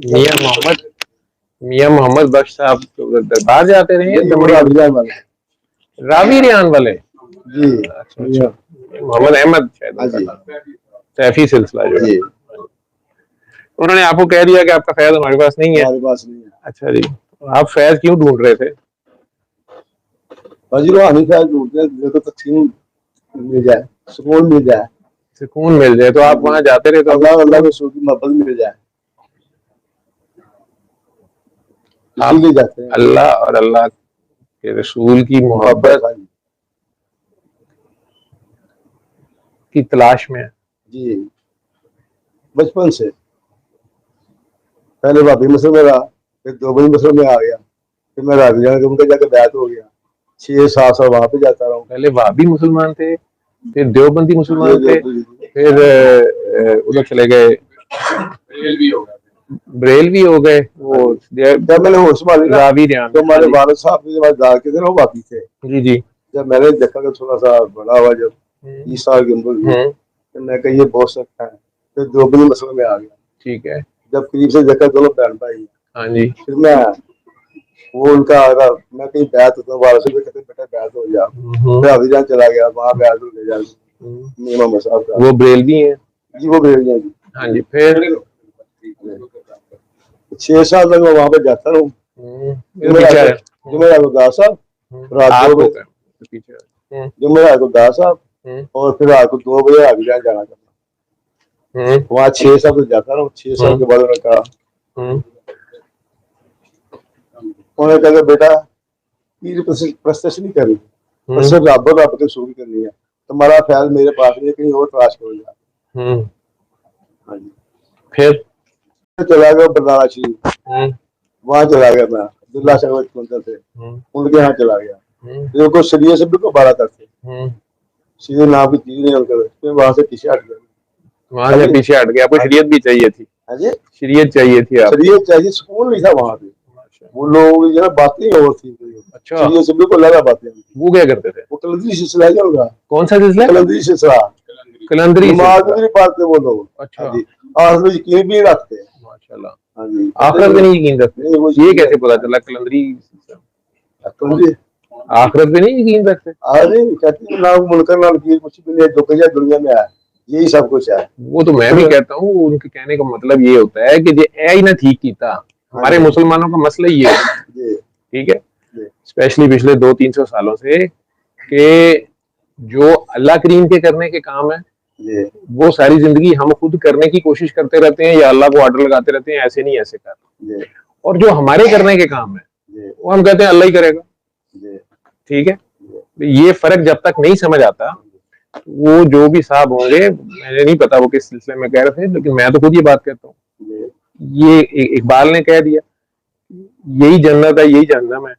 मियां मोहम्मद मियां मोहम्मद बख्श साहब तो दरबार जाते रहे हैं, रावी रियान वाले जी। अच्छा अच्छा, मोहम्मद अहमद शायद सैफी सिलसिला जो है, उन्होंने आपको कह दिया कि आपका फैज हमारे पास नहीं है। हमारे पास नहीं है। अच्छा जी, आप फैज क्यों ढूंढ रहे थे? रूहानी फैज ढूंढते हैं तो तस्कीन मिल जाए, सुकून मिल जाए, सुकून मिल जाए, तो आप वहां जाते रहे तो अल्लाह के सूरत की मोहब्बत मिल जाए, इसीलिए जाते हैं। अल्लाह और अल्लाह के रसूल की मोहब्बत की तलाश में जी, बचपन से। पहले भाभी मसले में रहा, फिर दोबई मसले में आ गया, फिर मैं राजी जाकर उनके जाकर बैत हो गया, 6-7 साल वहां पे जाता रहा। पहले भाभी मुसलमान थे, फिर देवबंदी मुसलमान थे, फिर उधर चले गए, बरेलवी हो गए। वो जब मैंने होश संभाली ना, रावी रियान तो हमारे वालिद साहब के बाद के थे ना, वो बाकी थे। जी जी। जब मैंने देखा कि थोड़ा सा बड़ा हुआ, जब 20 साल की उम्र हुई, तो मैं कहा ये बहुत सकता है, फिर दोबई मसले में आ गया। ठीक है, जब करीब से देखा दोनों बहन भाई, हाँ जी, फिर मैं वो उनका मैं कहीं बैत होता हूँ, वाले से कहते बेटा बैत हो जा, फिर अभिजान चला गया, वहाँ बैत हो गया मोहम्मद साहब का। वो बरेलवी है जी, वो बरेलवी है जी। हाँ जी, फिर 6 साल तक मैं वहां पे जाता रहूं। जुमेरा गुरदास साहब, रात 2 बजे जुमेरा गुरदास साहब, और फिर रात को 2 बजे अभिजान जाना करना। वहाँ 6 साल तक जाता रहूं। 6 साल के बाद उन्होंने कहा, उन्होंने कहा बेटा पीर प्रस्तश नहीं करनी, सिर्फ रब के रसूल करनी है, तुम्हारा ख्याल मेरे पास नहीं, कहीं और तलाश करो जा। हाँ जी, फिर चला गया बरनाला शरीफ, वहां चला गया मैं, अब्दुल्ला साहब मंदिर थे, उनके यहाँ चला गया, जो शरीयत से बिल्कुल 12 तक थे, सीधे नाम की चीज नहीं उनके, फिर वहां से पीछे हट गया। वहां से पीछे हट गया, आपको शरीयत भी चाहिए थी? शरीयत चाहिए थी, शरीयत चाहिए, सुकून नहीं था वहां पे। वो लोग जो बातें और थी, अच्छा, शरीयत से बिल्कुल अलग बातें। वो क्या करते थे? वो कलंदरी सिलसिला क्या होगा? कौन सा सिलसिला? कलंदरी सिलसिला, कलंदरी सिलसिला पालते वो लोग। अच्छा, आखिर में यकीन भी रखते हैं। माशाल्लाह, हाँ जी, आखिरत में नहीं यकीन रखते। ये कैसे पता चला कलंदरी? आखिरत में नहीं यकीन रखते? अरे कहते हैं ना मुनकर ना नकीर, कुछ भी नहीं, जो कहीं दुनिया में है यही सब कुछ है। वो तो मैं भी कहता हूँ, उनके कहने का मतलब ये होता है कि ये ही ना ठीक कीता, हमारे मुसलमानों का मसला ये है, ठीक है, स्पेशली पिछले 200-300 सालों से, कि जो अल्लाह करीम के करने के काम है वो सारी जिंदगी हम खुद करने की कोशिश करते रहते हैं, या अल्लाह को ऑर्डर लगाते रहते हैं ऐसे नहीं ऐसे कर, और जो हमारे करने के काम है वो हम कहते हैं अल्लाह ही करेगा। ठीक है, ये फर्क जब तक नहीं समझ आता, वो जो भी साहब होंगे, मुझे नहीं पता वो किस सिलसिले में कह रहे थे, लेकिन मैं तो खुद ये बात कहता हूँ, ये इकबाल ने कह दिया, यही जन्नत है यही जहन्नम है,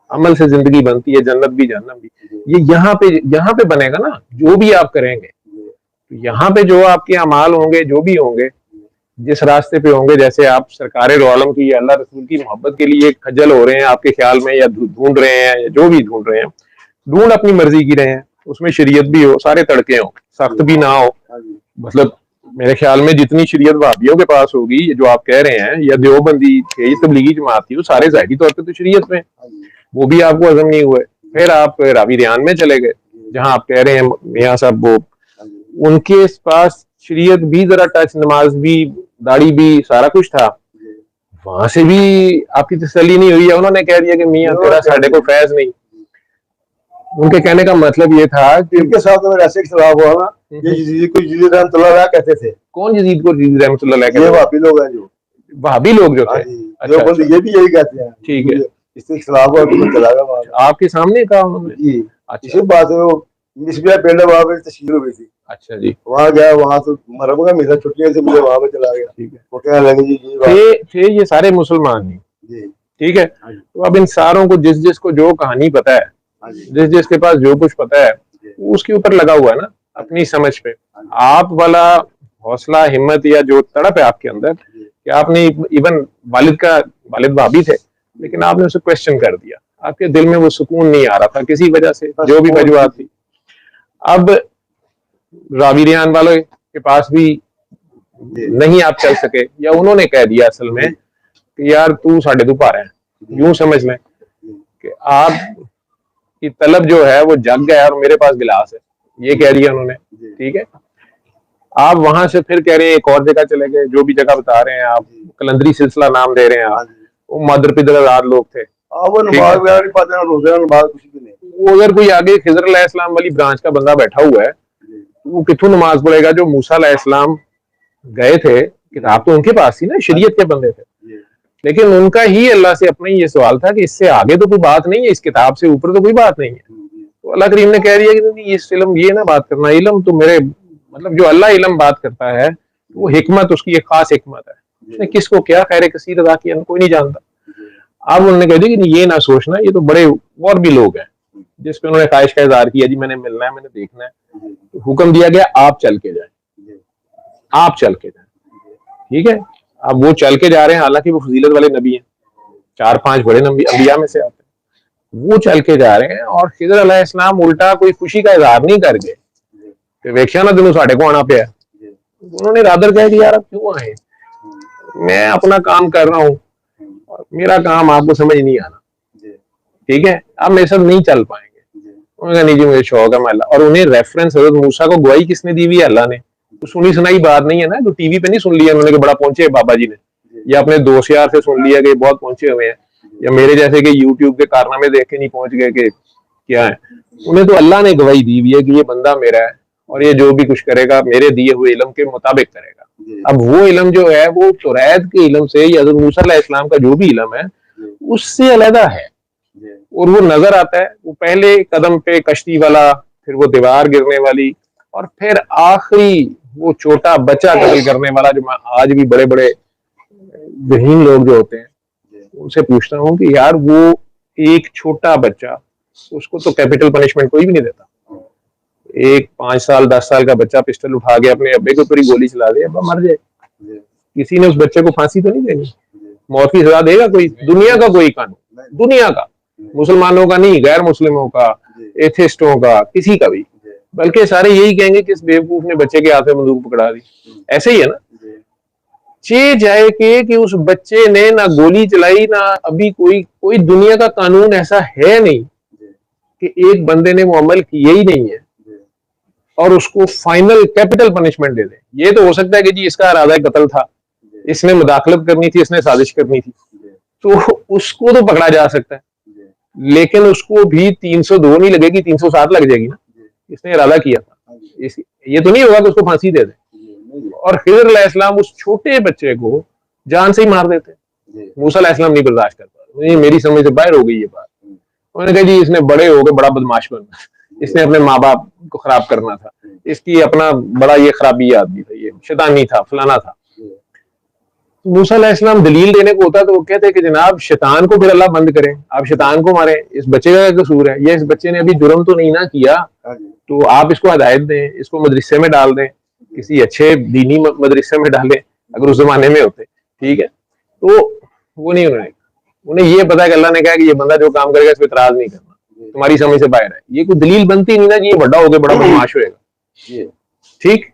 अमल से जिंदगी बनती है, जन्नत भी जहन्नम भी। ये यहाँ पे बनेगा ना, जो भी आप करेंगे, तो यहाँ पे जो आपके अमाल होंगे, जो भी होंगे, जिस रास्ते पे होंगे, जैसे आप सरकारे दो आलम की अल्लाह रसूल की मोहब्बत के लिए खज्जल हो रहे हैं आपके ख्याल में, या ढूंढ रहे हैं, या जो भी ढूंढ रहे हैं, ढूंढ अपनी मर्जी की रहे हैं, उसमें शरीयत भी हो, सारे तड़के हो, सख्त भी ना हो। मतलब मेरे ख्याल में जितनी शरीयत वहाबियों के पास होगी, जो आप कह रहे हैं, या देवबंदी थे, या तबलीगी जमात थी, वो सारे ज़ाहिरी तौर पे तो शरीयत में, वो भी आपको हजम नहीं हुए। फिर आप रावी रियान में चले गए, जहां आप कह रहे हैं मियां साहब वो, उनके पास शरीयत भी जरा टच, नमाज भी, दाढ़ी भी, सारा कुछ था, वहां से भी आपकी तसल्ली नहीं हुई है। उन्होंने कह दिया कि मियां तेरा साढ़े को फैज नहीं। उनके कहने का मतलब ये था कि इनके साथ में ऐसे इख्तिलाफ हुआ ना, ये यजीद को यजीद रहमतुल्लाह कहते थे। कौन यजीद को यजीद रहमतुल्लाह कहते थे? ये वहाबी लोग हैं, जो वहाबी लोग जो थे। अच्छा, अच्छा, ये भी यही कहते हैं। ठीक है, इससे इख्तिलाफ हुआ तो चला गया वहां, आपके सामने कहा उन्होंने जी। अच्छा, इसी बात से वो मिसबिया पिंड वहां पे तशकील हुई थी। अच्छा जी, वहां गया, वहां तो मरम का मेरा छुट्टियां से मुझे वहां पे चला गया। ठीक है, वो कहने लगे जी थे ये सारे मुसलमान नहीं। ठीक है, तो अब इन सारों को जिस जिसको जो कहानी पता है, जिस जिसके पास जो कुछ पता है, उसके ऊपर लगा हुआ है ना, अपनी समझ पे। आप वाला हौसला, हिम्मत, या जो तड़प है आपके अंदर, कि आपने इवन वालिद भाभी थे, लेकिन आपने उसे क्वेश्चन कर दिया, आपके दिल में वो सुकून नहीं आ रहा था किसी वजह से, जो भी वजूहत थी, अब रावी रियान वालों के पास भी नहीं आप चल सके, या उन्होंने कह दिया असल में कि यार तू साढ़े तू पार है, यूं समझ लें कि आप की तलब जो है वो जग गया और मेरे पास गिलास है, ये कह दिया उन्होंने। ठीक है, आप वहां से फिर कह रहे हैं एक और जगह चले गए, जो भी जगह बता रहे हैं आप, कलंदरी सिलसिला नाम दे रहे हैं आप, वो मादर पिदर आजाद लोग थे। वो अगर कोई आगे खिजर अलैहिस्सलाम वाली ब्रांच का बंदा बैठा हुआ है, वो किथों नमाज पढ़ेगा? जो मूसा अलैहिस्सलाम गए थे, किताब तो उनके पास थी ना, शरीयत के बंदे थे, लेकिन उनका ही अल्लाह से अपना ही ये सवाल था कि इससे आगे तो कोई बात नहीं है, इस किताब से ऊपर तो कोई बात नहीं है। तो अल्लाह करीम ने कह दिया कि इस इल्म ये ना बात करना, इल्म तो मेरे मतलब जो अल्लाह इल्म बात करता है वो हिकमत, उसकी एक खास हिकमत है, उसने किसको क्या खैर कसीर अदा किया कोई नहीं जानता। अब उन्होंने कह दिया कि ये ना सोचना, ये तो बड़े और भी लोग हैं जिस पे उन्होंने ख्वाहिश का इजहार किया, जी मैंने मिलना है, मैंने देखना है। तो हुक्म दिया गया आप चल के जाए, आप चल के जाए। ठीक है, अब वो चल के जा रहे हैं, हालांकि वो फजीलत वाले नबी हैं, 4-5 बड़े नबी अंबिया में से आते हैं, वो चल के जा रहे हैं और खिजर अलैहिस्सलाम उल्टा कोई खुशी का इजहार नहीं कर गए कि वेख्या ना तेनों साढ़े को आना पे है। उन्होंने रादर कह दिया यार अब क्यों आए, मैं अपना काम कर रहा हूँ और मेरा काम आपको समझ नहीं आना, ठीक है, आप मेरे साथ नहीं चल पाएंगे। उन्होंने कहा नहीं जी मुझे शौक है मैं, और उन्हें रेफरेंस हज़रत मूसा को गवाही किसने दी हुई है? अल्लाह ने। तो सुनी सुनाई बात नहीं है ना, जो टीवी पे नहीं सुन लिया उन्होंने कि बड़ा पहुंचे बाबा जी ने, या अपने दोस्त यार से सुन लिया कि बहुत पहुंचे हुए हैं, या मेरे जैसे कि यूट्यूब के कारनामे देख के नहीं पहुंच गए कि क्या है। उन्हें तो अल्लाह ने गवाही दी हुई है कि ये बंदा मेरा है और ये जो भी कुछ करेगा मेरे दिए हुए इल्म के मुताबिक करेगा। अब वो इल्म जो है वो तौरात के इल्म से या हज़रत मूसा अलैहिस्सलाम का जो भी इल्म है उससे अलग है, और वो नजर आता है। वो पहले कदम पे कश्ती वाला, फिर वो दीवार गिरने वाली, और फिर आखिरी वो छोटा बच्चा कत्ल करने वाला। जो मैं आज भी बड़े बड़े जहीन लोग जो होते हैं उनसे पूछता हूँ कि यार वो एक छोटा बच्चा, उसको तो कैपिटल पनिशमेंट कोई भी नहीं देता। एक 5 साल 10 साल का बच्चा पिस्टल उठा के अपने अब्बे के ऊपर ही गोली चला दे, अब्बा मर जाए, किसी ने उस बच्चे को फांसी तो नहीं देनी, मौत की सजा देगा कोई? दुनिया का कोई कानून, दुनिया का, मुसलमानों का नहीं, गैर मुस्लिमों का, एथिस्टों का, किसी का भी, बल्कि सारे यही कहेंगे कि इस बेवकूफ ने बच्चे के हाथ में बंदूक पकड़ा दी। ऐसे ही है ना, चे जाए कि उस बच्चे ने ना गोली चलाई, ना अभी कोई दुनिया का कानून ऐसा है नहीं कि एक बंदे ने वो अमल किए ही नहीं है और उसको फाइनल कैपिटल पनिशमेंट दे दे। ये तो हो सकता है कि जी इसका इरादा कत्ल था, इसने मुदाखलत करनी थी, इसने साजिश करनी थी, तो उसको तो पकड़ा जा सकता है, लेकिन उसको भी 302 नहीं लगेगी, 307 लग जाएगी ना, इसने इरादा किया था। ये तो नहीं होगा कि उसको फांसी दे दे। और खिज़र अलैहिस्सलाम उस छोटे बच्चे को जान से ही मार देते, मूसा अलैहिस्सलाम नहीं बर्दाश्त कर पाते। मेरी समझ से बाहर हो गई ये बात। उन्होंने कहा जी इसने बड़े हो गए बड़ा बदमाश बनना, इसने अपने माँ बाप को खराब करना था, इसकी अपना बड़ा ये खराबी आदमी था, ये शैतानी था, फलाना था। मूसा अलैहिस्सलाम दलील देने को होता तो वो कहते कि जनाब शैतान को फिर अल्लाह बंद करे, आप शैतान को मारे, इस बच्चे का कसूर है, ये इस बच्चे ने अभी जुर्म तो नहीं ना किया, तो आप इसको हिदायत दें, इसको मदरसे में डाल दें, किसी अच्छे दीनी मदरसे में डालें अगर उस जमाने में होते, ठीक है। तो वो नहीं, उन्हें ये पता है कि अल्लाह ने कहा कि ये बंदा जो काम करेगा इस पर इतराज नहीं करना, तुम्हारी समझ से बाहर है, ये कोई दलील बनती नहीं ना कि ये बड़ा हो गया बड़ा बदमाश होएगा, ठीक।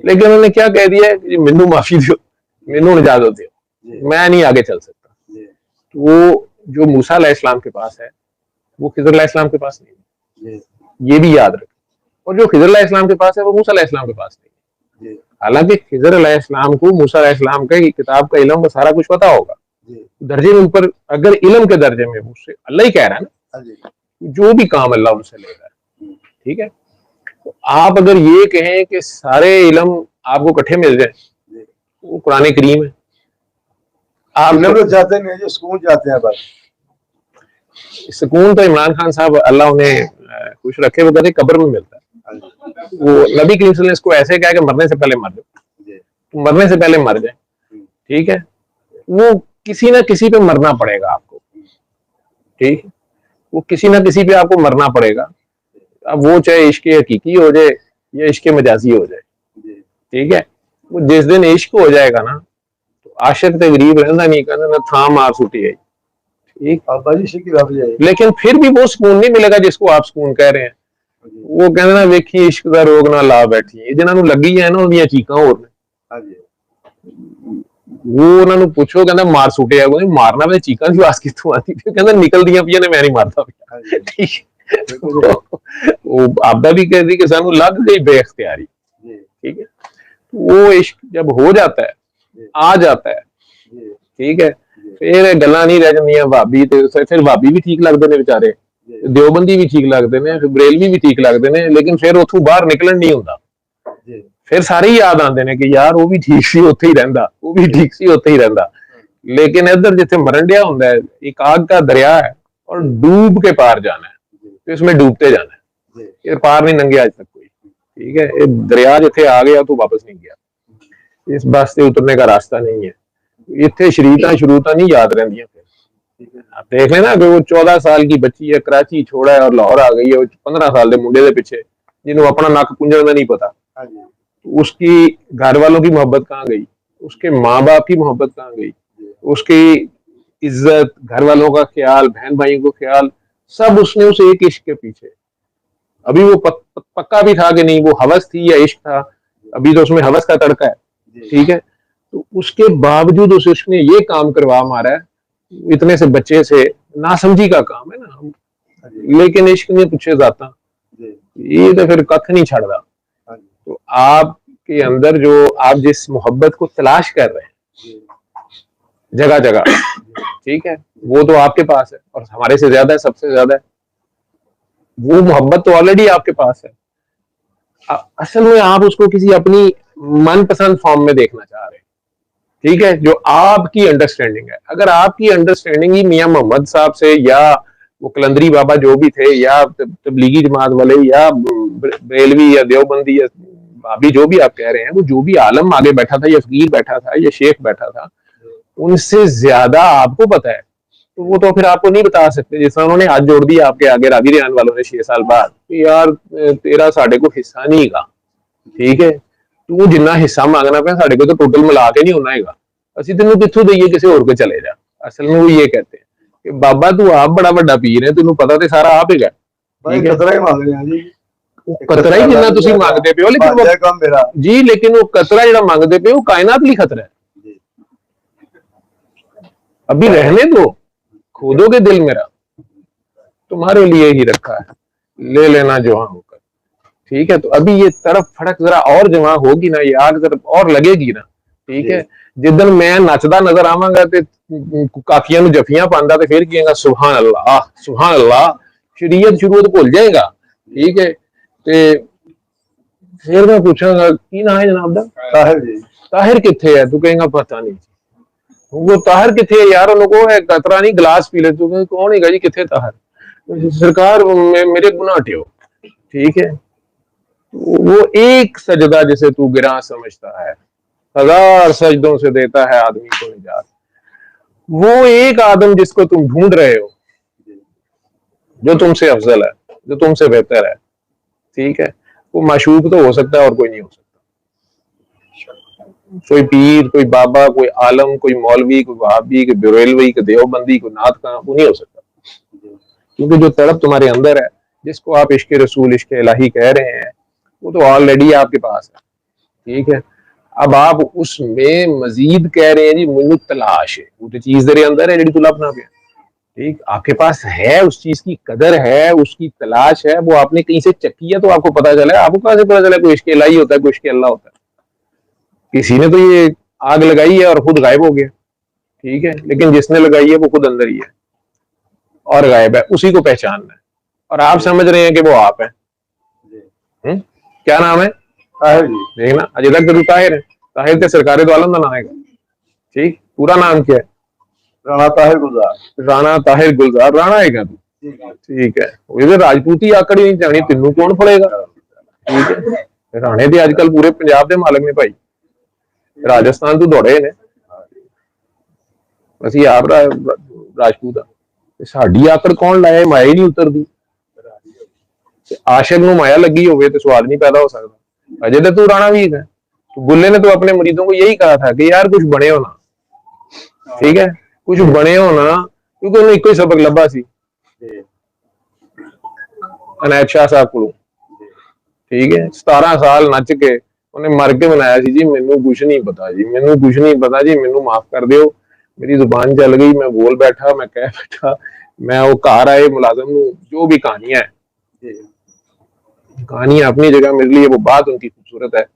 लेकिन उन्होंने क्या कह दिया कि मैनू माफी दो, मैनू इजाजत दो, मैं नहीं आगे चल सकता। तो वो जो मूसा अलैहिस्सलाम के पास है वो खिज़र अलैहिस्सलाम के पास नहीं है, ये भी याद रखें। और जो खिज़र अलैहिस्सलाम के पास है वो मूसा अलैहिस्सलाम के पास नहीं है। हालांकि खिज़र अलैहिस्सलाम को मूसा अलैहिस्सलाम का किताब का इल्म सारा कुछ पता होगा, दर्जे में ऊपर, अगर इल्म के दर्जे में उससे अल्लाह ही कह रहा है ना, जो भी काम अल्लाह उनसे ले रहा है, ठीक है। तो आप अगर ये कहें कि सारे इल्म आपको इकट्ठे मिल जाए, वो कुरान करीम है। आप लोग जाते नहीं, जो सुकून जाते हैं बस। सुकून तो इमरान खान साहब अल्लाह उन्हें खुश रखे, वो कहते कब्र में मिलता है। वो नबी करीम ने इसको ऐसे कहा कि मरने से पहले मर जाओ, तो मरने से पहले मर जाए, ठीक है। वो किसी ना किसी पे मरना पड़ेगा आपको, ठीक, वो किसी ना किसी पे आपको मरना पड़ेगा। अब वो चाहे इश्क हकीकी हो जाए या इश्क मजाजी हो जाए, ठीक है। वो जिस दिन इश्क हो जाएगा ना तो आशिक ते गरीब रहना नहीं कहना ना था मार छुटी है, ठीक। लेकिन फिर भी वो सुकून नहीं मिलेगा जिसको आप सुकून कह रहे हैं। ਉਹ ਕਹਿੰਦੇ ਨਾ ਵੇਖੀ ਇਸ਼ਕ ਦਾ ਰੋਗ ਨਾ ਲਾ ਬੈਠੀ, ਇਹ ਜਿਹਨਾਂ ਨੂੰ ਲੱਗੀ ਹੈ ਨਾ ਉਹਦੀਆਂ ਚੀਕਾਂ ਹੋਰ ਨੇ। ਹਾਂਜੀ ਉਹ ਉਹਨਾਂ ਨੂੰ ਪੁੱਛੋ, ਕਹਿੰਦਾ ਮਾਰ ਸੁੱਟਿਆ, ਕੋਈ ਮਾਰਨਾ ਵੇ, ਚੀਕਾਂ ਦੀ ਆਵਾਜ਼ ਕਿੱਥੋਂ ਆਉਂਦੀ ਪਈ, ਕਹਿੰਦਾ ਨਿਕਲਦੀਆਂ ਪਈਆਂ ਨੇ, ਮੈਂ ਨਹੀਂ ਮਾਰਦਾ ਪਿਆ। ਉਹ ਆਪਦਾ भी कहती कि सानू लग गई बेख्तियारी, ठीक है। वो इश्क जब हो जाता है, आ जाता है, ठीक है, फिर गल्लां नहीं रह जांदियां। भाभी ते फिर भाभी भी ठीक लगदे ने बेचारे, देवबंदी भी ठीक लगदे ने, फिर बरेलवी भी ठीक लगदे ने, लेकिन फिर उत्थों बाहर निकलन नहीं हुंदा। फिर सारे ही याद आंदे ने कि यार वो भी ठीक सी, उत्थे ही रहिंदा, वो भी ठीक सी, उत्थे ही रहिंदा। लेकिन इधर जिथे मरण दिया हुंदा है, एक आग का दरिया है और डूब के पार जाना है, तो इसमें डूबते जाना है, ये पार नहीं लंघे आज तक कोई, ठीक है। ये दरिया जिथे आ गया तो वापस नहीं गया, इस बस से उतरने का रास्ता नहीं है। इतने शरीरता नहीं याद रहिंदियां। आप देख लेना कि वो 14 साल की बच्ची है, कराची छोड़ा है और लाहौर आ गई है, 15 साल के मुंडे के पिछे, जिन्होंने अपना नक कुंजण का नहीं पता, उसकी घर वालों की मोहब्बत कहाँ गई, उसके माँ बाप की मोहब्बत कहाँ गई, उसकी इज्जत, घर वालों का ख्याल, बहन भाइयों को ख्याल, सब उसने उस एक इश्क के पीछे। अभी वो पक्का भी था कि नहीं वो हवस थी या इश्क था, अभी तो उसमें हवस का तड़का है, ठीक है। तो उसके बावजूद उस इश्क ने ये काम करवा मारा है, इतने से बच्चे से, नासमझी का काम है ना, लेकिन इश्क ने पूछे जाता, ये तो फिर कख नहीं छड़दा। तो आपके अंदर जो आप जिस मोहब्बत को तलाश कर रहे हैं जगह जगह, ठीक है, वो तो आपके पास है और हमारे से ज्यादा है, सबसे ज्यादा है। वो मोहब्बत तो ऑलरेडी आपके पास है, असल में आप उसको किसी अपनी मनपसंद फॉर्म में देखना चाह रहे हैं, ठीक है, जो आपकी अंडरस्टैंडिंग है। अगर आपकी अंडरस्टैंडिंग ही मियां मोहम्मद साहब से या वो कलंदरी बाबा जो भी थे, या तबलीगी जमात वाले, या बरेलवी या देवबंदी या भाभी जो भी आप कह रहे हैं, वो जो भी आलम आगे बैठा था या फकीर बैठा था या शेख बैठा था, उनसे ज्यादा आपको पता है। तो वो तो फिर आपको नहीं बता सकते। जिस तरह उन्होंने हाथ जोड़ दिया आपके आगे रावी रियान वालों ने 6 साल बाद, यार तेरा साढ़े को हिस्सा नहीं गा, ठीक है, तू जिन्ना हिस्सा मांगना पे साढ़े को तो टोटल मिला के नहीं होना है, असि तेन कितों दईए, किसी होर को चले जा। असल में वो ये कहते हैं कि बाबा तू आप बड़ा बड़ा पीर है, तेन पता तो सारा आप ही है, कतरा ही मांग रहे हैं जी, कतरा ही जिन्ना तुसीं मांगदे पे हो, लेकिन जी, लेकिन वो कतरा जिहड़ा मांगदे पे हो कायनात लई खतरा है। अभी रहने दो, खोदोगे दिल मेरा, तुम्हारे लिए ही रखा है, ले लेना जवां होकर, ठीक है। तो अभी ये तड़प फड़क जरा और जवां होगी ना, ये आग जरा और लगेगी ना, ठीक है। जिदन मैं नचदा नजर आवांगा ते काकियां नूं जफियां पांदा ते फिर कहेगा सुभान अल्लाह सुभान अल्लाह, शरीयत शुरूअत भुल जाएगा, ठीक है। ते फिर मैं पूछांगा की नाम है जनाब दा? ताहिर जी। ताहिर किथे है? तू कहेगा पता नहीं। वो ताहिर किथे है यार, उनको है कतरा नहीं गिलास पी ले, तू कौन है जी, किथे ताहिर? सरकार मेरे गुनाह हटियो, ठीक है। वो एक सजदा जिसे तू गिरा समझता है, 1000 सजदों से देता है आदमी को निजात। वो एक आदम जिसको तुम ढूंढ रहे हो, जो तुमसे अफजल है, जो तुमसे बेहतर है, ठीक है, वो माशूक तो हो सकता है और कोई नहीं हो सकता। कोई पीर, कोई बाबा, कोई आलम, कोई मौलवी, कोई वहाबी, कोई बरेलवी, कोई देवबंदी, कोई नात का, वो नहीं हो सकता। क्योंकि जो तड़प तुम्हारे अंदर है, जिसको आप इश्क रसूल, इश्क इलाही कह रहे हैं, वो तो ऑलरेडी आपके पास है, ठीक है। अब आप उसमें मजीद कह रहे हैं जी मुझे तलाश है, वो तो चीज तेरे अंदर है, जी तू लभना पे, ठीक, आपके पास है, उस चीज की कदर है, उसकी तलाश है, वो आपने कहीं से चक्की है तो आपको पता चला। आपको कहां से पता चला कोई इश्क इलाही होता है, कोई इश्क अल्लाह होता है? किसी ने तो ये आग लगाई है और खुद गायब हो गया, ठीक है, लेकिन जिसने लगाई है वो खुद अंदर ही है और गायब है, उसी को पहचानना है। और आप समझ रहे हैं कि वो आप है। क्या नाम है? ताहिर जी। देखना अजय तक तो ताहिर है, ताहिर के सरकारी तो आलम का नाम है, ठीक। पूरा नाम क्या है? राणा ताहिर गुलजार। राणा ताहिर गुलजार, राणा है क्या तू? ठीक है। ये राजपूती आकड़ ही नहीं जानी, तेनू कौन फड़ेगा, ठीक है। राणे दे आजकल पूरे पंजाब के मालक ने भाई, राजस्थान तो दौड़े ने, असि आप राजपूत आ, साडी आकड़ कौन लाया, माया ही नहीं उतरदी। आशिक नूं माया लगी होवे तो स्वाद नहीं पैदा हो सकता। अजय तो तू राणा भी है, तो बुल्ले ने तो अपने मुरीदों को यही कहा था कि यार कुछ बने हो ना, ठीक है, कुछ बने हो ना, क्योंकि उन्हें एक ही सबक लभा सी अनायत शाह साहब को ठीक है 17 साल नच के उन्हें मर के बनाया सी जी, मैनू कुछ नहीं पता जी, मैनू कुछ नहीं पता जी, मैनू माफ कर दियो, मेरी जुबान चल गई, मैं बोल बैठा, मैं कह बैठा, मैं वो घर आए मुलाजम नू जो भी कहानियां है, कहानियां अपनी जगह मिल रही है, वो बात उनकी खूबसूरत है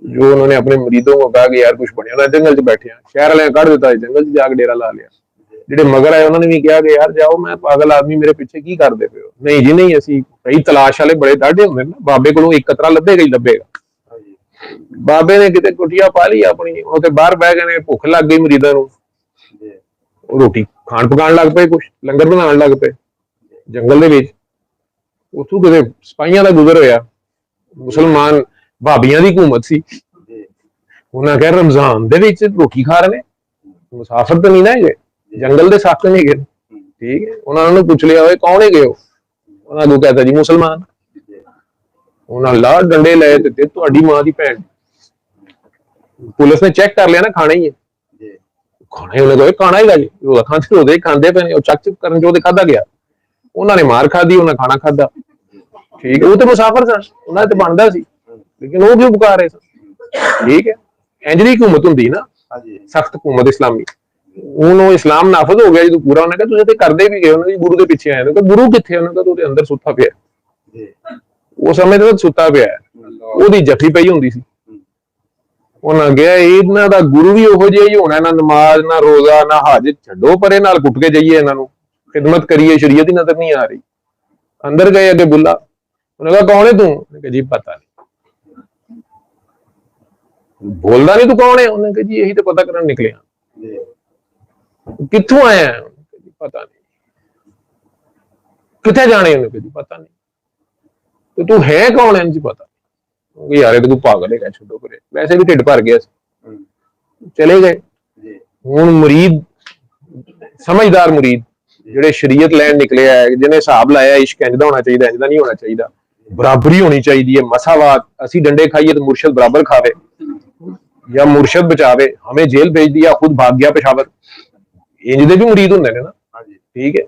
जो उन्होंने अपने मरीदों को कहा कि यार कुछ बढ़िया ना, जंगल च बैठे शहर वाले कढ़ दिता, जंगल च जाके डेरा ला लिया। ਜਿਹੜੇ ਮਗਰ ਆਏ ਉਹਨਾਂ ਨੇ ਵੀ ਕਿਹਾ ਕਿ ਯਾਰ ਜਾਓ, ਮੈਂ ਪਾਗਲ ਆਦਮੀ ਮੇਰੇ ਪਿੱਛੇ ਕੀ ਕਰਦੇ ਪਏ ਹੋ, ਨਹੀਂ ਜੀ ਨਹੀਂ, ਅਸੀਂ ਕਈ ਤਲਾਸ਼ ਵਾਲੇ ਬੜੇ ਡਾਢੇ ਹੁੰਦੇ ਨੇ, ਬਾਬੇ ਕੋਲੋਂ ਇੱਕ ਕਤਰਾ ਲੱਭੇਗਾ ਹੀ ਲੱਭੇਗਾ। ਬਾਬੇ ਨੇ ਕਿਤੇ ਕੁਟੀਆ ਪਾ ਲਈ ਆਪਣੀ, ਉਹ ਤੇ ਬਾਹਰ ਬਹਿ ਗਏ ਨੇ, ਭੁੱਖ ਲੱਗ ਗਈ ਮਰੀਦਾਂ ਨੂੰ, ਉਹ ਰੋਟੀ ਖਾਣ ਪਕਾਉਣ ਲੱਗ ਪਏ, ਕੁਛ ਲੰਗਰ ਬਣਾਉਣ ਲੱਗ ਪਏ ਜੰਗਲ ਦੇ ਵਿੱਚ। ਉੱਥੋਂ ਕਿਤੇ ਸਿਪਾਹੀਆਂ ਦਾ ਗੁਜ਼ਰ ਹੋਇਆ, ਮੁਸਲਮਾਨ ਭਾਬੀਆਂ ਦੀ ਹਕੂਮਤ ਸੀ, ਉਹਨਾਂ ਕਿਹਾ ਰਮਜ਼ਾਨ ਦੇ ਵਿੱਚ ਰੋਟੀ ਖਾ ਰਹੇ ਨੇ, ਮੁਸਾਫਰ ਤਾਂ ਨਹੀਂ ਨਾ ਹੈਗੇ, ਜੰਗਲ ਦੇ ਸਾਥ ਨਹੀਂ ਗਏ। ਠੀਕ ਹੈ, ਉਹਨਾਂ ਨੂੰ ਪੁੱਛ ਲਿਆ ਓਏ ਕੌਣ ਹੈਗੇ ਹੋ, ਉਹਨਾਂ ਨੂੰ ਕਹਤਾ ਜੀ ਮੁਸਲਮਾਨ। ਉਹਨਾਂ ਲਾ ਡੰਡੇ ਲਏ ਤੇ ਤੁਹਾਡੀ ਮਾਂ ਦੀ ਭੈਣ। ਪੁਲਿਸ ਨੇ ਚੈੱਕ ਕਰ ਲਿਆ ਨਾ, ਖਾਣਾ ਹੀ ਹੈ, ਖਾਣਾ ਹੀ, ਉਹਨੇ ਕਹੇ ਖਾਣਾ ਹੀ ਜੀ, ਉਹ ਖਾਂਦੇ ਉਹਦੇ ਖਾਂਦੇ ਪਏ ਨੇ, ਉਹ ਚੱਕ ਕਰਨ ਜੋ ਉਹਦੇ ਖਾਧਾ ਗਿਆ, ਉਹਨਾਂ ਨੇ ਮਾਰ ਖਾਧੀ, ਉਹਨਾਂ ਖਾਣਾ ਖਾਧਾ। ਠੀਕ ਹੈ, ਉਹ ਤੇ ਮੁਸਾਫਰ ਸਨ, ਉਹਨਾਂ ਤੇ ਬਣਦਾ ਸੀ, ਲੇਕਿਨ ਉਹ ਕਿਉਂ ਪੁਕਾਰ ਰਹੇ ਸਨ। ਠੀਕ ਹੈ, ਇੰਜ ਦੀ ਹਕੂਮਤ ਹੁੰਦੀ ਨਾ, ਸਖਤ ਹਕੂਮਤ ਇਸਲਾਮੀ। ਹੁਣ ਉਹ ਇਸਲਾਮ ਨਾਫਜ਼ ਹੋ ਗਿਆ ਜਦੋਂ ਪੂਰਾ, ਉਹਨੇ ਕਿਹਾ ਤੁਸੀਂ ਤੇ ਕਰਦੇ ਵੀ ਗਏ, ਉਹਨਾਂ ਗੁਰੂ ਦੇ ਪਿੱਛੇ ਆਏ ਨੇ, ਗੁਰੂ ਕਿੱਥੇ, ਉਹਨਾਂ ਦਾ ਉਹਦੇ ਅੰਦਰ ਸੁੱਤਾ ਪਿਆ, ਉਹ ਸਮੇਂ ਤੇ ਸੁੱਤਾ ਪਿਆ, ਉਹਦੀ ਜੱਫੀ ਪਈ ਹੁੰਦੀ ਸੀ। ਉਹਨਾਂ ਗਿਆ ਇਹਨਾਂ ਦਾ ਗੁਰੂ ਵੀ ਉਹੋ ਜਿਹਾ ਹੀ ਹੋਣਾ, ਨਾ ਨਮਾਜ਼ ਨਾ ਰੋਜ਼ਾ ਨਾ ਹਜ, ਛੱਡੋ ਪਰੇ, ਨਾਲ ਕੁੱਟ ਕੇ ਜਾਈਏ ਇਹਨਾਂ ਨੂੰ, ਖਿਦਮਤ ਕਰੀਏ, ਸ਼ਰੀਅਤ ਹੀ ਨਜ਼ਰ ਨਹੀਂ ਆ ਰਹੀ। ਅੰਦਰ ਗਏ ਅੱਗੇ ਬੁੱਲਾ, ਉਹਨੇ ਕਿਹਾ ਕੌਣ ਹੈ ਤੂੰ, ਉਹਨੇ ਕਿਹਾ ਜੀ ਪਤਾ ਨਹੀਂ। ਬੋਲਦਾ ਨਹੀਂ ਤੂੰ ਕੌਣ ਹੈ, ਉਹਨੇ ਕਿਹਾ ਜੀ ਇਹੀ ਤਾਂ ਪਤਾ ਕਰਨ ਨਿਕਲਿਆ। ਕਿੱਥੋਂ ਆਇਆ, ਪਤਾ ਨਹੀਂ। ਕਿੱਥੇ ਜਾਣੇ, ਉਹਨੇ ਕਿਹਾ ਜੀ ਪਤਾ ਨਹੀਂ। ਤੇ ਤੂੰ ਹੈ ਕੌਣ ਹੈ, ਜੀ ਪਤਾ ਨਹੀਂ। ਯਾਰ ਇਹ ਤੂੰ ਪਾਗਲ ਹੈਗਾ, ਛੱਡੋ ਪਰੇ, ਵੈਸੇ ਵੀ ਢਿੱਡ ਭਰ ਗਿਆ ਸੀ, ਚਲੇ ਗਏ। ਹੁਣ ਮੁਰੀਦ, ਸਮਝਦਾਰ ਮੁਰੀਦ ਜਿਹੜੇ ਸ਼ਰੀਅਤ ਲੈਣ ਨਿਕਲਿਆ ਹੈ, ਜਿਹਨੇ ਹਿਸਾਬ ਲਾਇਆ ਇਸ਼ਕ ਇੰਝ ਦਾ ਹੋਣਾ ਚਾਹੀਦਾ, ਇੰਝ ਦਾ ਨਹੀਂ ਹੋਣਾ ਚਾਹੀਦਾ, ਬਰਾਬਰੀ ਹੋਣੀ ਚਾਹੀਦੀ ਹੈ, ਮਸਾਵਾਤ, ਅਸੀਂ ਡੰਡੇ ਖਾਈਏ तो मुर्शद बराबर खावे या मुर्शद बचावे, हमें जेल भेज दिया खुद भाग गया पेशावर, इंज दे भी मुरीद होंगे ना। ठीक है,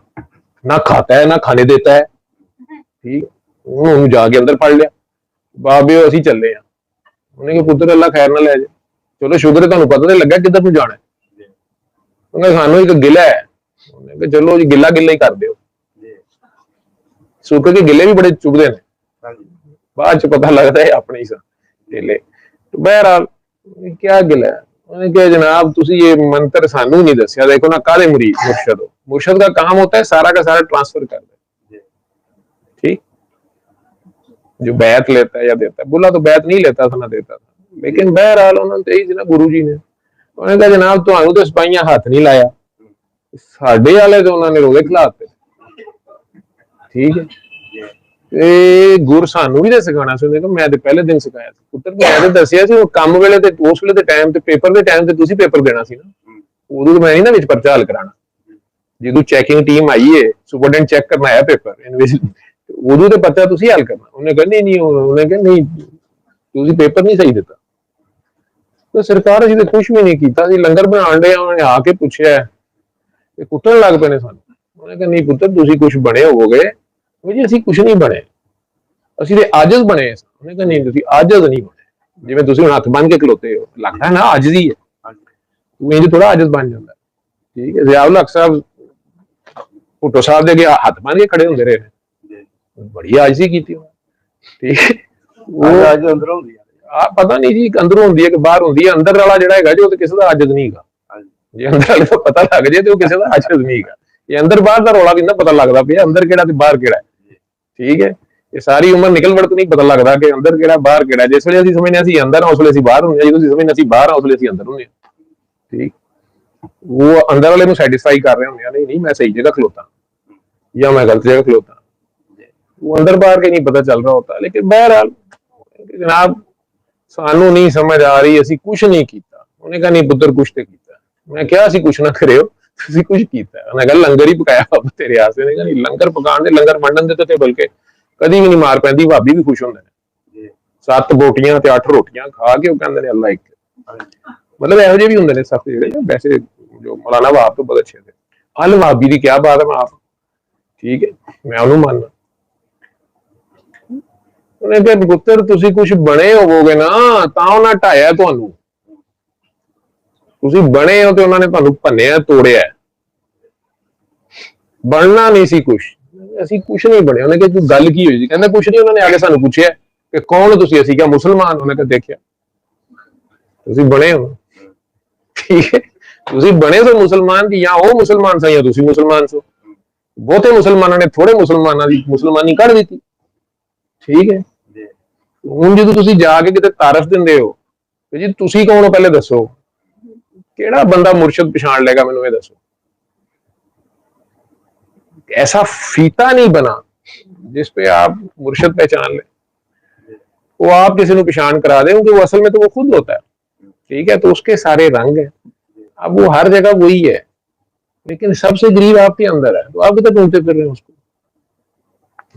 ना खाता है ना खाने देता है। ठीक, उन्होंने जाके अंदर पढ़ लिया, बाबे असी चले हैं, उन्हें कहा पुत्र अल्लाह खैर ना लै जाए, चलो शुक्र है तुहानू पता नहीं लगा किधर नूं जाना है, उन्हें सानू एक गिला है, उन्हें कहा चलो जी गिला गिला ही कर दिओ। सुख के गिले भी बड़े चुभदे ने, बाद च पता लगता है अपने ही ढेले। बहरहाल क्या गिला है, उन्होंने कहा जनाब तुसी ये मंत्र सानू नहीं दसिया, देखो ना काले मुरीद मुर्शद हो, मुर्शद का काम होता है सारा का सारा ट्रांसफर कर दे। ठीक, जो बैत लेता है या देता है, बुला तो बैत नहीं लेता था ना देता था, लेकिन बहरहाल उन्होंने यही ना गुरु जी ने, उन्होंने कहा जनाब तुहानू तो सिपाहियां हाथ नहीं लाया, साडे वाले तो उन्होंने रोजे खिलाते। ठीक है, गुर सानू भी सिखाना ਸੀ, मैं तो पहले दिन सिखाया ਸੀ ਪੁੱਤਰ, मैं तो दसिया ਸੀ ਕੰਮ ਵੇਲੇ ਤੇ ਉਸ ਵੇਲੇ ਦੇ ਟਾਈਮ ਤੇ ਪੇਪਰ ਦੇ ਟਾਈਮ ਤੇ ਤੁਸੀਂ ਪੇਪਰ ਦੇਣਾ ਸੀ ਨਾ, ਉਦੋਂ ਮੈਂ ਨਹੀਂ ਨਾ ਵਿੱਚ ਪਰਚਾ ਹੱਲ ਕਰਾਣਾ, ਜਦੋਂ ਚੈਕਿੰਗ ਟੀਮ ਆਈ ਹੈ ਸੁਪਰਡੈਂਟ ਚੈੱਕ ਕਰਨ ਆਇਆ ਪੇਪਰ ਇਨਵੈਸਟ, ਉਦੋਂ ਤੇ ਪਰਚਾ ਤੁਸੀਂ ਹੱਲ ਕਰਨਾ। ਉਹਨੇ ਕਹਿੰਦੇ ਨਹੀਂ, ਉਹਨੇ ਕਹਿੰਦੇ ਨਹੀਂ ਤੁਸੀਂ ਪੇਪਰ ਨਹੀਂ ਸਹੀ ਦਿੱਤਾ। ਤੇ ਸਰਕਾਰ ਅਸੀਂ ਤੇ ਕੁਝ ਵੀ ਨਹੀਂ ਕੀਤਾ ਸੀ, ਲੰਗਰ ਬਣਾਉਣ ਦੇ ਉਹਨੇ ਆ ਕੇ ਪੁੱਛਿਆ ਤੇ ਕੁੱਟਣ ਲੱਗ ਪਏ ਨੇ ਸਾਨੂੰ। ਉਹਨੇ ਕਿਹਾ ਨਹੀਂ ਪੁੱਤਰ ਤੁਸੀਂ ਕੁਝ ਬਣੇ ਹੋਵੋਗੇ, ਜੀ ਅਸੀਂ ਕੁਝ ਨਹੀਂ ਬਣੇ, ਅਸੀਂ ਤੇ ਆਜਜ਼ ਬਣੇ। ਉਹਨੇ ਕਿਹਾ ਨਹੀਂ ਤੁਸੀਂ ਆਜਜ਼ ਨਹੀਂ ਬਣੇ, ਜਿਵੇਂ ਤੁਸੀਂ ਹੁਣ ਹੱਥ ਬੰਨ ਕੇ ਖਲੋਤੇ ਹੋ, ਲੱਗਦਾ ਨਾ ਆਜਜ਼ੀ ਹੈ, ਤੂੰ ਇੰਜ ਥੋੜਾ ਆਜਜ਼ ਬਣ ਜਾਂਦਾ। ਠੀਕ ਹੈ, ਜ਼ਿਆਉਲ ਹਕ ਸਾਹਿਬ ਭੁੱਟੋ ਸਾਹਿਬ ਦੇ ਅੱਗੇ ਹੱਥ ਬੰਨ ਕੇ ਖੜੇ ਹੁੰਦੇ ਰਹੇ ਨੇ, ਬੜੀ ਆਜਜ਼ੀ ਕੀਤੀ ਉਹਨੇ। ਠੀਕ, ਉਹ ਆਜਜ਼ ਅੰਦਰੋਂ ਹੁੰਦੀ ਆ, ਪਤਾ ਨਹੀਂ ਜੀ ਅੰਦਰੋਂ ਹੁੰਦੀ ਹੈ ਕਿ ਬਾਹਰ ਹੁੰਦੀ ਹੈ। ਅੰਦਰ ਵਾਲਾ ਜਿਹੜਾ ਹੈਗਾ ਜੀ ਉਹ ਤੇ ਕਿਸੇ ਦਾ ਆਜਜ਼ ਨਹੀਂ ਹੈਗਾ, ਜੇ ਅੰਦਰ ਵਾਲੇ ਦਾ ਪਤਾ ਲੱਗ ਜੇ ਤੇ ਉਹ ਕਿਸੇ ਦਾ ਆਜਜ਼ ਨਹੀਂ ਹੈਗਾ। ਇਹ ਅੰਦਰ ਬਾਹਰ ਦਾ ਰੌਲਾ ਵੀ ਨਾ ਪਤਾ ਲੱਗਦਾ ਪਿਆ, ਅੰਦਰ ਕਿਹੜਾ ਤੇ ਬਾਹਰ ਕਿਹੜਾ। ਠੀਕ ਹੈ, ਇਹ ਸਾਰੀ ਉਮਰ ਨਿਕਲ ਵੜ ਤੋਂ ਨਹੀਂ ਪਤਾ ਲੱਗਦਾ ਕਿ ਅੰਦਰ ਕਿਹੜਾ ਬਾਹਰ ਕਿਹੜਾ। ਜਿਸ ਵੇਲੇ ਅਸੀਂ ਸਮਝਦੇ ਅਸੀਂ ਅੰਦਰ ਹਾਂ ਉਸ ਵੇਲੇ ਅਸੀਂ ਬਾਹਰ ਹੁੰਦੇ ਹਾਂ, ਜਦੋਂ ਅਸੀਂ ਸਮਝਦੇ ਅਸੀਂ ਬਾਹਰ ਹਾਂ ਉਸ ਵੇਲੇ ਅਸੀਂ ਅੰਦਰ ਹੁੰਦੇ ਹਾਂ। ਠੀਕ, ਉਹ ਅੰਦਰ ਵਾਲੇ ਨੂੰ ਸੈਟੀਸਫਾਈ ਕਰ ਰਹੇ ਹੁੰਦੇ ਆ, ਨਹੀਂ ਮੈਂ ਸਹੀ ਜਗ੍ਹਾ ਖਲੋਤਾ ਜਾਂ ਮੈਂ ਗਲਤ ਜਗ੍ਹਾ ਖਲੋਤਾ, वो अंदर बाहर के नहीं पता चल रहा होता। लेकिन बहरहाल जनाब सानू नहीं समझ आ रही, असी कुछ नहीं किया। उन्हें कहा नहीं पुत्र कुछ तो किया। मैं क्या असी कुछ ना करे हो, कुछ किया। उन्हें कहा लंगर ही पकाया बाबा तेरे आसे। ने कहा नहीं लंगर पकाने लंगर वंडन दे ते बल्कि कदी भी नहीं मार पैंदी, भाभी भी खुश होंदे ने। 7 बोटियां ते 8 रोटियां खा के कहंदे ने अल्लाह एक। मतलब ਇਹੋ ਜਿਹੇ भी होंदे ने सब जेड़े वैसे जो मौलाना वहाब तो बहुत अच्छे थे। अल वहाबी की क्या बात है, मैं आप ठीक है मैं उन्होंने मानना। ਉਹਨੇ ਕਿਹਾ ਪੁੱਤਰ ਤੁਸੀਂ ਕੁਝ ਬਣੇ ਹੋਵੋਗੇ ਨਾ ਤਾਂ ਉਹਨਾਂ ਢਾਇਆ ਤੁਹਾਨੂੰ, ਤੁਸੀਂ ਬਣੇ ਹੋ ਤੇ ਉਹਨਾਂ ਨੇ ਤੁਹਾਨੂੰ ਭੰਨਿਆ ਤੋੜਿਆ, ਬਣਨਾ ਨਹੀਂ ਸੀ ਕੁਝ। ਅਸੀਂ ਕੁਝ ਨਹੀਂ ਬਣੇ। ਉਹਨੇ ਕਿਹਾ ਗੱਲ ਕੀ ਹੋਈ ਸੀ? ਕਹਿੰਦਾ ਕੁਝ ਨਹੀਂ, ਉਹਨਾਂ ਨੇ ਆ ਕੇ ਸਾਨੂੰ ਪੁੱਛਿਆ ਕਿ ਕੌਣ ਹੋ ਤੁਸੀਂ? ਅਸੀਂ ਕਿਹਾ ਮੁਸਲਮਾਨ। ਉਹਨੇ ਕਿਹਾ ਦੇਖਿਆ ਤੁਸੀਂ ਬਣੇ ਹੋ, ਠੀਕ ਹੈ, ਤੁਸੀਂ ਬਣੇ ਹੋ ਮੁਸਲਮਾਨ की ਜਾਂ ਉਹ ਮੁਸਲਮਾਨ ਸਹੀ ਹੋ ਤੁਸੀਂ ਮੁਸਲਮਾਨ ਸੋ। ਬਹੁਤੇ ਮੁਸਲਮਾਨਾਂ ਨੇ ਥੋੜੇ ਮੁਸਲਮਾਨਾਂ ਦੀ ਮੁਸਲਮਾਨੀ ਕੱਢ ਦਿੱਤੀ, ਠੀਕ ਹੈ। ਹੁਣ ਜਦੋਂ ਤੁਸੀਂ ਜਾ ਕੇ ਕਿਤੇ ਤਾਰਫ ਦਿੰਦੇ ਹੋ ਜੀ ਤੁਸੀਂ ਕੌਣ ਹੋ ਪਹਿਲੇ ਦੱਸੋ, ਕਿਹੜਾ ਬੰਦਾ ਮੁਰਸ਼ਦ ਪਛਾਣ ਲੇਗਾ ਮੈਨੂੰ ਇਹ ਦੱਸੋ। ऐसा फीता नहीं बना जिस पे आप मुर्शद पहचान ले, वो आप किसी को पहचान करा दें क्योंकि वो असल में तो वो खुद होता है, ठीक है। तो उसके सारे रंग हैं, अब वो हर जगह वही है, लेकिन सबसे गरीब आपके अंदर है, तो आप कितना ढूंढते फिर रहे हैं उसको,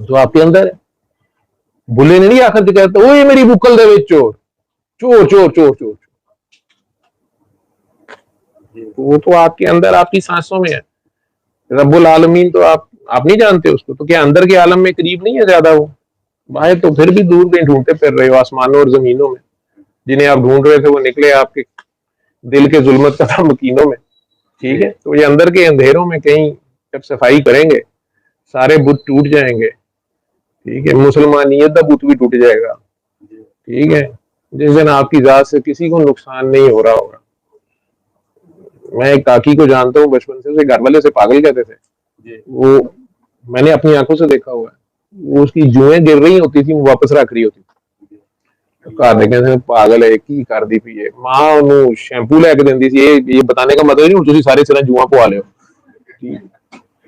तो आपके अंदर है। बुले ने नहीं आखिर कहते वो ये मेरी बुक्कल दे विच चोर चोर चोर चोर चोर, वो तो आपके अंदर आपकी सांसों में है। रब्बुल आलमीन तो आप नहीं जानते उसको, तो क्या अंदर के आलम में करीब नहीं है ज्यादा? वो बाहर तो फिर भी दूर कहीं ढूंढते फिर रहे हो आसमानों और जमीनों में। जिन्हें आप ढूंढ रहे थे वो निकले आपके दिल के जुल्मत कथा मकीनों में, ठीक है। तो ये अंदर के अंधेरों में कहीं जब सफाई करेंगे सारे बुत टूट जाएंगे, ठीक है। मुसलमानियत का बुत भी टूट जाएगा, ठीक है। जिस दिन आपकी जात से किसी को नुकसान नहीं हो रहा होगा। मैं एक काकी को जानता हूँ बचपन से, उसे घर वाले से पागल कहते थे। वो मैंने अपनी आंखों से देखा हुआ है, वो उसकी जुएं गिर रही होती थी वो वापस रख रही होती थी। घर ने कहते पागल है की कर दी पी है। मां ਉਹਨੂੰ शैम्पू लेके देंदी थी। ये बताने का मतलब नहीं तुम सारे सिरा जुआ पवा ले,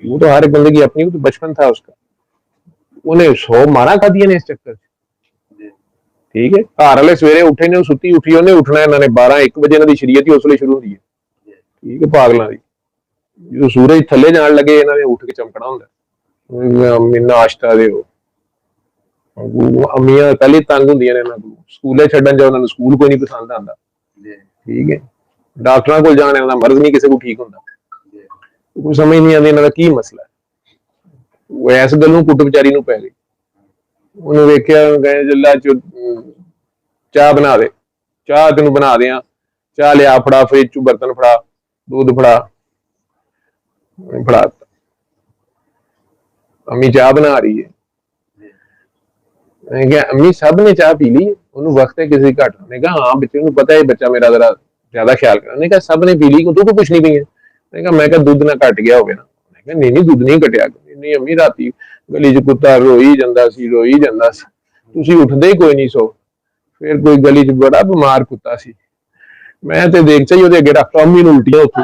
वो तो हर एक बंदे की अपनी तो बचपन था उसका। उन्हें 100 मारा खादियां ने इस चक्कर से, ठीक है। घर वाले सवेरे उठे ने सुती उठी उन्हें उठना, इन्होंने 12-1 बजे इन्होंने शरीयत ही उस वे शुरू होती है, ठीक है। पागलों की जो सूरज थले जान लगे इन्होंने उठ के चमकना होंगे, अम्मी नाश्ता दो। अम्मियां पहले तंग होंदियां ने इन्हां कोल, स्कूले छड्डन जाओ इन्हां नूं स्कूल कोई नहीं पसंद आंदा, ठीक है। डॉक्टरां कोल जाने दा मर्ज नहीं किसी को ठीक होंदा, कोई समझ नहीं आती इन्हां दा की मसला है। वो इस गल्लों कुट विचारी नूं पै गई। उन्हें वेख्या गए जल्ला चाह बना दे, चाह तेनूं बना देआं, चाह लिया फड़ा, फ्रिज चों बर्तन फड़ा, दूध फड़ा, फड़ा अम्मी चाह बना रही है। मैं क्या अम्मी सब ने चाह पी ली, उन्होंने वक्त है किसी घट? ने कहा हाँ बच्चे को पता है बच्चा मेरा जरा ज्यादा ख्याल कर। ने कहा सब ने पी ली तू तो कुछ नहीं पी है? मैं कहा मैं दूध ना घट गया होवे ना। मैं कहा नहीं दूध नहीं घटिया, नहीं अम्मी राती गली च कुत्ता रोई जांदा सी तुसी उठदे ही कोई नहीं सो। फिर कोई गली च बड़ा बीमार कुत्ता सी, मैं ते देख चाहिए अगे रखता, अम्मी नूं उल्टियां उत्थों।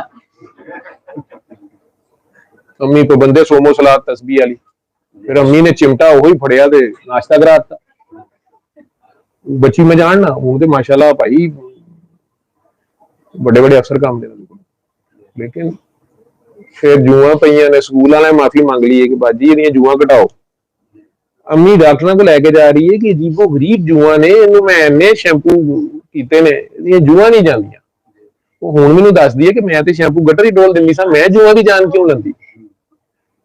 अम्मी को बंदे सोमो सलाद तस्बीह वाली, फिर अम्मी ने चिमटा वही फड़िया ते नाश्ता करा दिता। बच्ची मैं जानना हूं तो माशाल्लाह भाई बड़े बड़े अफसर काम दे, लेकिन फिर जुआ पईयां ने स्कूल वाले माफी मांग ली है कि बाजी ये जुआ घटाओ। अम्मी डॉक्टर को लैके जा रही है कि अजीबो गरीब जुआ ने इन्हू मैं इन्ने शैंपू कीते ने ये जुआ नहीं जांदियां। वो हुण मैनूं दसदी है कि मैं ते शैंपू गटर ही डोल दिंदी सा, मैं जुआ की जान क्यों लंदी?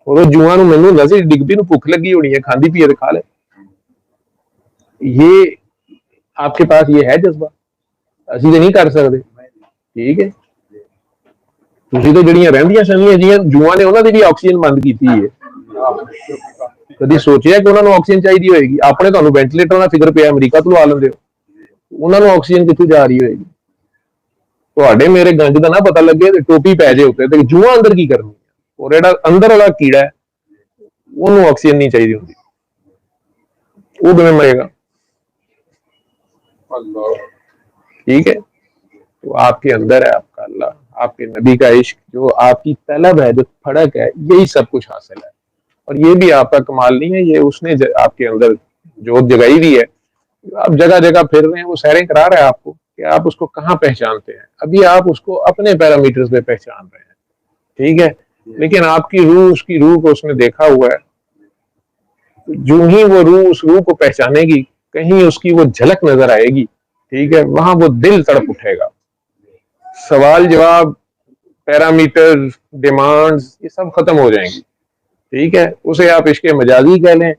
और वो जुआ नूं मैनूं हुंदा सी डिगदी नूं भुख लगी होनी है, खांदी पी है खा ले। ये आपके पास ये है जज्बा? असीं ते नहीं कर सकते, ठीक है। तुसीं तो जिहड़ियां रहिंदियां सनियां जियां जुआ ने उन्हां दी भी ऑक्सीजन बंद कीती है। कदी सोचिया कि उन्होंने ऑक्सीजन चाहिए होगी? अपने तुहानूं वेंटिलेटर का फिक्र पिया अमरीका तो लवा लेंदे हो, उन्होंने ऑक्सीजन कित्थों जा रही होगी? तुहाडे मेरे गंज का ना पता लगे तो टोपी पै जाए उत्ते ते जुआ अंदर की करनी है। और जिहड़ा अंदर वाला कीड़ा है उन्होंने ऑक्सीजन नहीं चाहिए होंदी, वो किवें मरेगा? ठीक है। तो आपके अंदर है आपका अल्लाह, आपके नबी का इश्क, जो आपकी तलब है, जो फड़क है, यही सब कुछ हासिल है। और ये भी आपका कमाल नहीं है, ये उसने आपके अंदर जोत जगाई भी है। आप जगह जगह फिर रहे हैं, वो सैरें करा रहा है आपको कि आप उसको कहाँ पहचानते हैं। अभी आप उसको अपने पैरामीटर्स पे पहचान रहे हैं, ठीक है। लेकिन आपकी रूह, उसकी रूह को उसने देखा हुआ है। जो ही वो रूह उस रूह को पहचानेगी, कहीं उसकी वो झलक नजर आएगी, ठीक है, वहां वो दिल तड़प उठेगा। सवाल जवाब, पैरामीटर, डिमांड्स, ये सब खत्म हो जाएंगी, ठीक है। उसे आप इश्क मजाजी कह लें,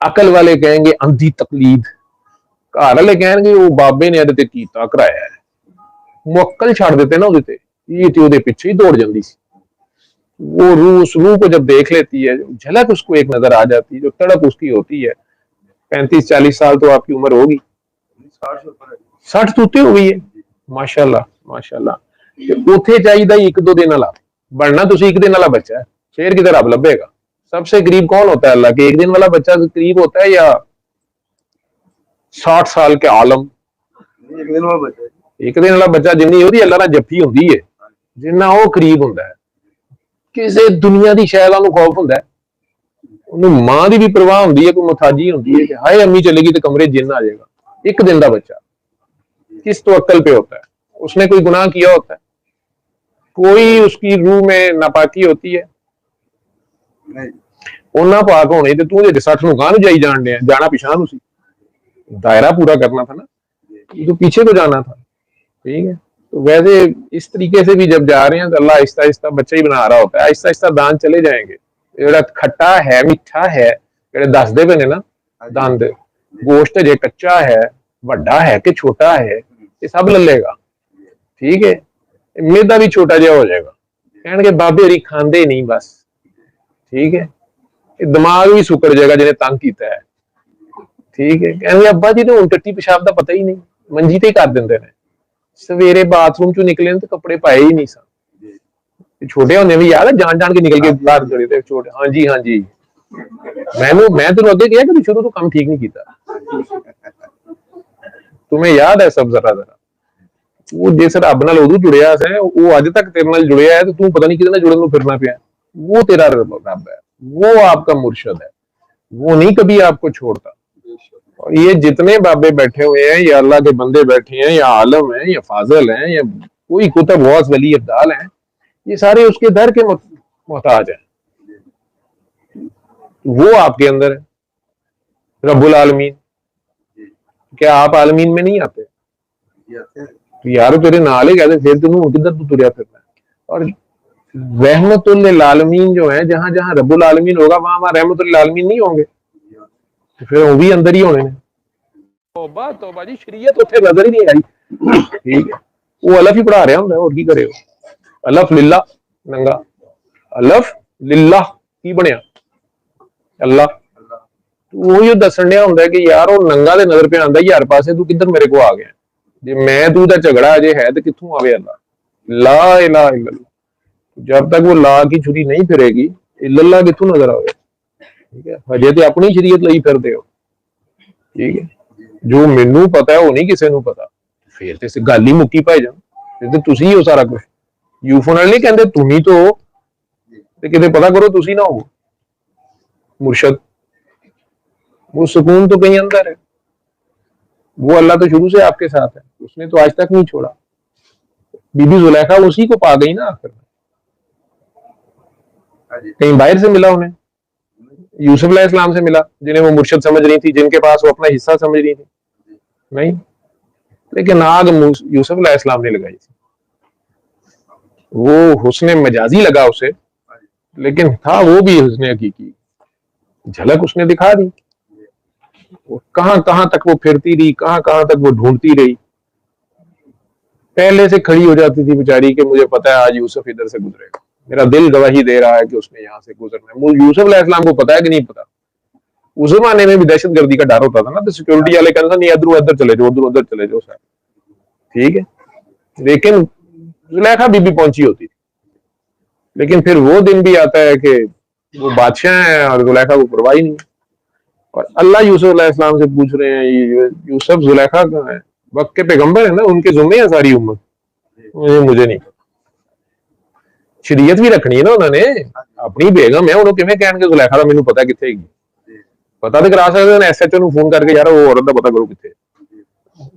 अकल वाले कहेंगे अंधी तकलीद, घर वाले कहेंगे वो बाबे ने ਇਹਦੇ ਤੇ ਕੀਤਾ कराया है। मुअक्कल छाड़ देते ना ਉਹਦੇ ये तो ਉਹਦੇ पीछे ही दौड़ जाती सी। वो रूह, उस रूह को जब देख लेती है, झलक उसको एक नजर आ जाती है, जो तड़प उसकी होती है। 35-40 साल तो आपकी उम्र होगी, 60 तो उत्ते हो गई है, माशाल्लाह माशाल्लाह। उथे चाहिए 1-2 दिन वाला बनना, तुसी 1 दिन वाला बच्चा है, शेर की तरह लभेगा। सबसे करीब कौन होता है अल्लाह के? 1 दिन वाला बच्चा करीब होता है या 60 साल के आलम? 1 दिन वाला बच्चा, 1 दिन वाला बच्चा जिन्नी ਉਹਦੀ अल्लाह ਨਾਲ जफ्फी ਹੁੰਦੀ है, जिन्ना ਉਹ करीब ਹੁੰਦਾ है। ਕਿਸੇ ਦੁਨੀਆ ਦੀ ਸ਼ੈ ਦਾ ਉਹਨੂੰ ਖੌਫ ਹੁੰਦਾ ਹੈ, ਉਹਨੂੰ ਮਾਂ ਦੀ ਵੀ ਪਰਵਾਹ ਹੁੰਦੀ ਹੈ, ਕੋਈ ਮੁਤਾਜੀ ਹੁੰਦੀ है कि हाय अम्मी चलेगी तो कमरे जिन्न आ जाएगा। 1 दिन का बच्चा किस तवक्कल पे होता है? उसने कोई गुनाह किया होता है? कोई उसकी रूह में नापाकी होती है? ਉਹ ਨਾ ਪਾਕ ਹੋਣੇ ਤੇ ਤੂੰ ਇਹਦੇ 60 ਨੂੰ ਕਾਹਨੂੰ ਜਾਈ ਜਾਣ ਡਿਆ? जाना पिछां ਨੂੰ ਸੀ, दायरा पूरा करना था ना, तो पीछे तो जाना था। ठीक है, तो वैसे इस तरीके से भी जब जा रहे हैं तो अल्लाह आहिस्ता आहिस्ता बच्चा ही बना रहा होता है, आहिस्ता आहिस्ता दांत चले जाएंगे। ਜਿਹੜਾ खट्टा है मिठा है, ਜਿਹੜੇ ਦੱਸਦੇ ਪਏ ਨੇ ਨਾ दंद, गोश्त जे कच्चा है, ਵੱਡਾ है कि छोटा है, ये सब ललेगा। ठीक है, मेदा भी छोटा जिहा हो जाएगा, कहणगे बाबे होरी खांदे नहीं बस। ठीक है, दिमाग भी सुकर जाएगा जिन्हें तंग किया है। ठीक है, कहणगे अब्बा जी ने हुण टट्टी पेशाब का पता ही नहीं, मंजी ते ही कर देंदे ने। सवेरे बाथरूम चों निकले तो कपड़े पाए ही नहीं सन, छोटे होंदे भी याद है जान जान के निकल के बाहर चले थे छोटे। हाँ जी मैं तेन अगे कहा कि शुरू तो काम ठीक नहीं किया, तुम्हें याद है सब जरा जरा। वो जिस रब नाल उदों जुड़िया है वो अज तक तेरे नाल जुड़िया है, तो तू पता नहीं किहदे नाल जुड़न नूं फिरना पिया। वो तेरा रब है, वो आपका मुर्शद है, वो नहीं कभी आपको छोड़ता। और ये जितने बाबे बैठे हुए हैं, या अल्लाह के बंदे बैठे हैं, या आलम हैं, या फाजल हैं, या कोई कुतुब गौस वली अब्दाल हैं, ये सारे उसके दर के मोहताज हैं। वो आपके अंदर है, रब्बुल आलमीन। क्या आप आलमीन में नहीं आते? तो यार तेरे नाल ही कहते, फिर तेनू किधर तू तुरिया फिरना है? और रहमतुल लिल आलमीन जो है, जहां जहां रब्बुल आलमीन होगा वहां वहां रहमतुल लिल आलमीन नहीं होंगे, तो फिर वो भी अंदर ही होने ने। तौबा जी, शरीयत उत्थे नजर ही नहीं आई। ठीक है, वो अलफ ही पढ़ा रहा होंगे, और की करे हो? अलफ लिल्ला नंगा, अलफ लिल्ला की बनया अल्लाह। वो दसन दिया होंगे कि यार वो नंगा दे नजर पे आंदा यार पासे, तू किधर मेरे को आ गया? जे मैं तू दा झगड़ा अजे है तो कित्थों आवे अल्लाह? ला इलाहा इल्लल्लाह, जब तक वो ला की छुरी नहीं फिरेगी, इल्लल्लाह कित्थों नजर आवे? ठीक है, हजे तो अपनी शरीयत लई फिरदे हो। ठीक है, जो मैनू पता है वो नहीं किसी नू पता, फिर तो गल ही मुक्की भाई जान, फिर तो तुसी ही हो सारा कुछ। यूफो नाल नहीं कहंदे तुम ही तो हो, ते किते पता करो तुसी ना हो मुर्शद। वो सुकून तो कहीं अंदर है, वो अल्लाह तो शुरू से आपके साथ है, उसने तो आज तक नहीं छोड़ा। बीबी जुलेखा उसी को पा गई ना आखिर में, कहीं बाहर से मिला उन्हें? यूसुफ अलैहिस्सलाम से मिला, जिन्हें वो मुर्शद समझ रही थी, जिनके पास वो अपना हिस्सा समझ रही थी? नहीं, लेकिन आग यूसुफ अलैहिस्सलाम ने लगाई थी। वो हुस्ने मजाजी लगा उसे, लेकिन था वो भी हुस्ने हकीकी, झलक उसने दिखा दी। कहां कहां तक वो फिरती रही, कहां कहां तक वो ढूंढती रही। पहले से खड़ी हो जाती थी बेचारी कि मुझे पता है आज यूसुफ इधर से गुजरेगा, मेरा दिल गवाही दे रहा है कि उसने यहाँ से गुजरना है। यूसुफ अलैहिस्सलाम को पता है कि नहीं पता? उस जमाने में भी दहशतगर्दी का डर होता था ना, तो सिक्योरिटी वाले कहते नहीं इधर उधर चले जाओ, उधर उधर चले जाओ सर। ठीक है, लेकिन जुलेखा बीबी पहुंची होती थी। लेकिन फिर वो दिन भी आता है कि वो बादशाह हैं और जुलेखा को परवाह ही नहीं। और अल्लाह यूसुफ अलैहिस्सलाम से पूछ रहे हैं, यूसुफ जुलेखा कहाँ है? वक्त के पैगंबर है ना, उनके जुम्मे है सारी उम्मत, मुझे नहीं। शरीयत भी रखनी है ना उन्होंने, अपनी बेगम है, उन्होंने किवें कहणगे जुलेखा दा मैनूं पता कित्थे हैगी? पता तो करा सकते हैं एसएचओ नूं फोन करके, यार वो औरत दा पता करो कित्थे।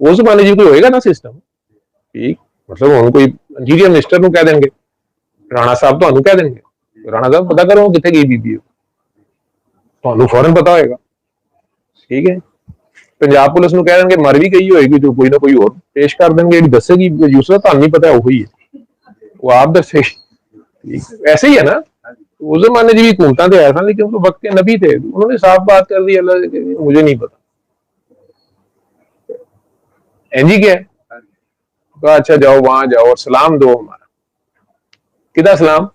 उस जमाने जी कोई होएगा ना सिस्टम। ठीक, मतलब हुण कोई इंजीनियर मिनिस्टर नूं कह देंगे, राणा साहब तुहानूं कह देंगे, राणा साहब पता करो कित्थे गई बीबी, तुहानूं फौरन पता होएगा। ठीक है, पंजाब पुलिस नूं कह देंगे मर भी गई होएगी तो कोई ना कोई और पेश कर देंगे, जिहड़ी दसेगी यूसुफ तुहानूं नहीं पता, वही है, वो आप दसेगी। ऐसे ही है ना, उस जमाने जी भी हुकूमत थे ऐसा, लेकिन वो वक्त के नबी थे, उन्होंने साफ बात कर दी, अल्लाह ने कही, मुझे नहीं पता। एनजी क्या है, कहा अच्छा जाओ वहां जाओ और सलाम दो हमारा। किदा सलाम,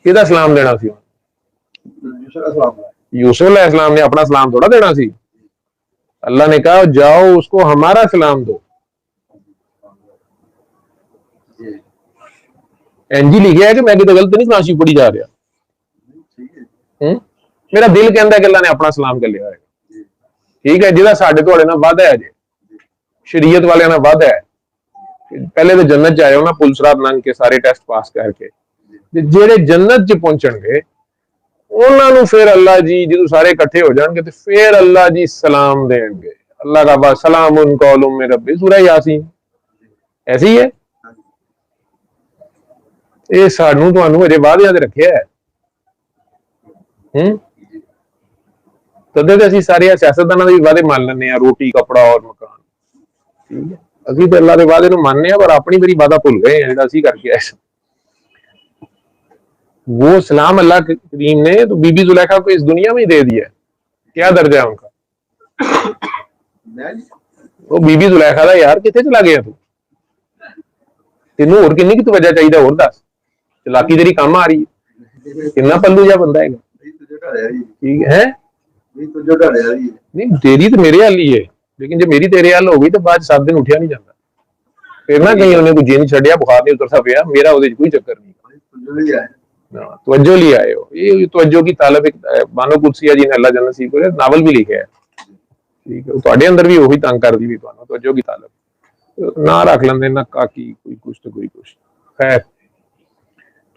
किदा सलाम देना सी? यूसुफ अलैहिस्सलाम ने अपना सलाम थोड़ा देना सी। अल्लाह ने कहा जाओ उसको हमारा सलाम दो। एनजी लिखा है कि मैं कितने गलत नहीं तमाशी पढ़ी जा रहा। मेरा दिल कहता है कि अल्लाह ने अपना सलाम कर लिया है। ठीक है, जिहदा साडे तुहाडे नाल वादा है, जे शरीयत वाले नाल वादा है, पहले तो जन्नत च आए हो ना, पुलसरात लंघ के सारे टेस्ट पास करके, जेड़े जन्नत च पहुंचणगे उन्होंने फिर अल्लाह जी जो सारे इकट्ठे हो जाएंगे तो फिर अल्लाह जी सलाम देंगे। अल्लाह का बस सलामुन कौलुम मिन रब्बी, सूरह यासीन ऐसी ही है। ये सानू तुहानू अजे वादे ते रखिया है। तदे ते असीं सारे सियासतदानां दे वादे मान लैंदे आ, रोटी कपड़ा और मकान। ठीक है, असीं ते अल्लाह दे वादे नूं मानने आ, पर अपनी मेरी वादा भुल गए हैं जिहड़ा असीं करके आए। वो सलाम अल्लाह करीम ने तो बीबी जुलेखा को इस दुनिया में ही दे दिया। क्या दर्जा है उनका? वो बीबी जुलेखा दा यार किथे चला गया तू? तेनू होर किन्नी की तवज्जो चाहिए, होर दस। चलाकी तेरी काम आ रही है, कितना पल्लू जा बंदा है। ठीक है, नहीं तेरी तो मेरे हाल ही है, लेकिन जब मेरी तेरे हाल हो गई तो बाद 7 दिन उठिया नहीं जाता। फिर ना कहीं उन्हें कोई जिन छड़िया, बुखार नहीं उतरता पिया, मेरा ਉਹਦੇ कोई चक्कर नहीं। तवज्जो लिए आए हो, ये तवज्जो की तालब एक बानो कुदसिया जी ने अल्लाह जन्नत नसीब करे नावल भी लिखा है। ठीक है, ਤੁਹਾਡੇ अंदर भी वही तंग कर दी भी ਤੁਹਾਨੂੰ तवज्जो की तालब ना रख लेंदे ना काकी कोई कुछ तो कोई कुछ। खैर,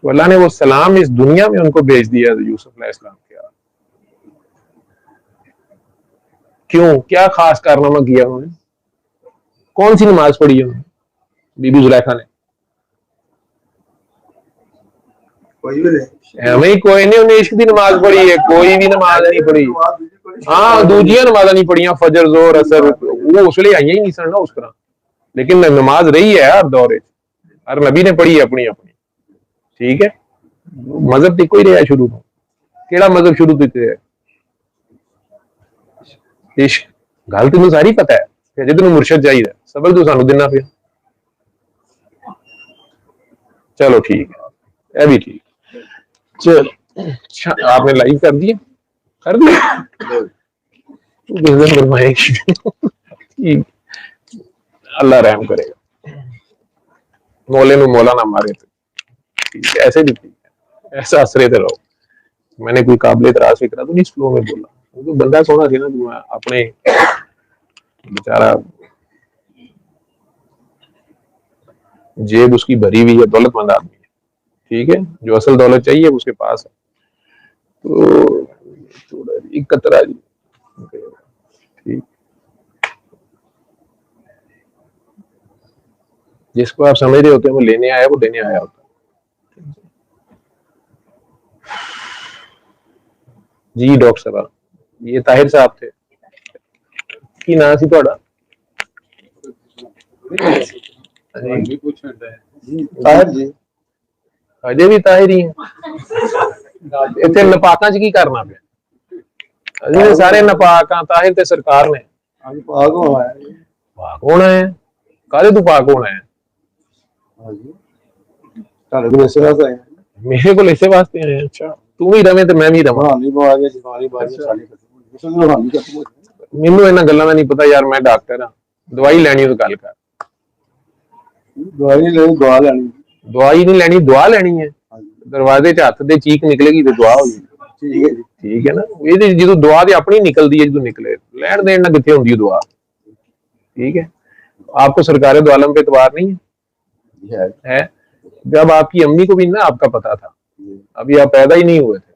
तो अल्लाह ने वो सलाम इस दुनिया में उनको भेज दिया यूसुफ अलैहिस्सलाम के। क्यों, क्या खास कारनामा किया उन्होंने? कौन सी नमाज पढ़ी है उन्होंने बीबी जुलेखा ने? कोई नहीं, उन्हें इश्क की नमाज पढ़ी है, कोई भी नमाज नहीं पढ़ी। हाँ, दूजिया नमाजा नहीं पढ़िया, फजर जोर असर, वो उस वे आई ही नहीं सन ना उस तरह, लेकिन नमाज रही है हर दौरे, हर नबी ने पढ़ी है अपनी अपनी। ठीक है, मजहब तो कोई रहा शुरू तो, केड़ा मजहब शुरू तो है? इश्क। गल तेन सारी पता है, अजे तेन मुर्शद चाहिए, सबल तू सानू देना पिया। चलो ठीक है, यह भी ठीक। चलो आपने लाइव कर दिया, कर दिया अल्लाह रहम करेगा, मौले में मौला ना मारे तो ठीक है, ऐसे भी ठीक है, ऐसा असरे थे रहो। मैंने कोई काबिल इतराज फिक्रा तो नहीं फ्लो में बोला, क्योंकि बंदा सोना थी ना, तू अपने बेचारा जेब उसकी भरी हुई है, दौलतमंद आदमी है। ठीक है, जो असल दौलत चाहिए उसके पास है, तो थोड़ा एक कतरा जी। ठीक, जिसको आप समझ रहे होते हैं वो लेने आया, वो देने आया होता है। जी डॉक्टर साहब, ये ताहिर साहब थे, की नाम सी ਤੁਹਾਡਾ? ताहिर जी, अजे भी ताहिर ही है। इतने नपाकां च की करना पे? अजे सारे नपाकां, ताहिर ते सरकार ने पाक होना है। कादे तू पाक होना है? मेरे को इसे वास्ते आए। अच्छा, तू भी रवे तो मैं भी रवा। मैनू इन्हां गल्लां दा नहीं पता यार, मैं डॉक्टर हाँ, दवाई लैनी तो गल कर। दवाई नहीं लेनी, दुआ लैनी। दवाई नहीं लैनी, दुआ लैनी है। दरवाजे च हथ दे चीक निकलेगी तो दुआ होगी। ठीक है ना, ये जो दुआ तो अपनी निकलती है, जो निकले लैन देन ना कितने होंगी दुआ। ठीक है, आपको सरकार दो आलम पे एतबार नहीं है? जब आपकी अम्मी को भी ना आपका पता था, अभी आप पैदा ही नहीं हुए थे,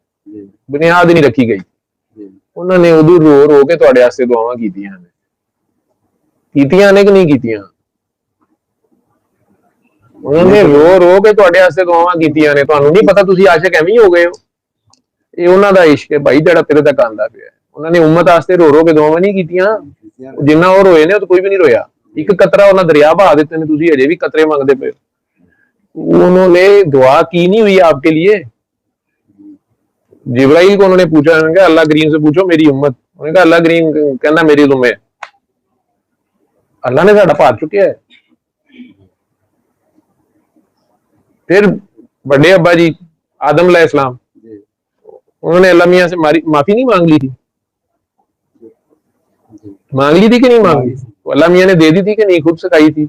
बुनियाद नहीं रखी गई, उन्होंने उदू रो रो के तुहाडे वास्ते दुआवां कीतियां ने कि नहीं कीतियां? उन्होंने रो रो के तुहाडे वास्ते दुआवां कीतियां ने। तुहानू नहीं पता, तुसी आशिक एवें ही हो गए हो। ये उन्हां दा इश्क है भाई, जेड़ा तेरे तक आंदा पिया। उन्होंने उम्मत वास्ते रो रो के दुआवां नहीं कीतियां, जिन्ना वो रोए ने तो कोई भी नहीं रोया। एक कतरा उन्हां दरिया बहा दित्ते ने, तुसी अजे भी कतरे मंगदे पे। उन्होंने दुआ की नहीं हुई आपके लिए। जिब्राइल को उन्होंने पूछा, उन्होंने कहा अल्लाह करीम से पूछो मेरी उम्मत। उन्होंने कहा अल्लाह करीम कहना मेरी तुम्हें, अल्लाह ने साडा भार चुकिया है। फिर बड़े अब्बा जी आदम अलैहिस्सलाम, उन्होंने अल्लाह मियां से माफी नहीं मांग ली थी? मांग ली थी कि नहीं मांग ली? तो अल्लाह मियां ने दे दी थी कि नहीं? खुद सिखाई थी,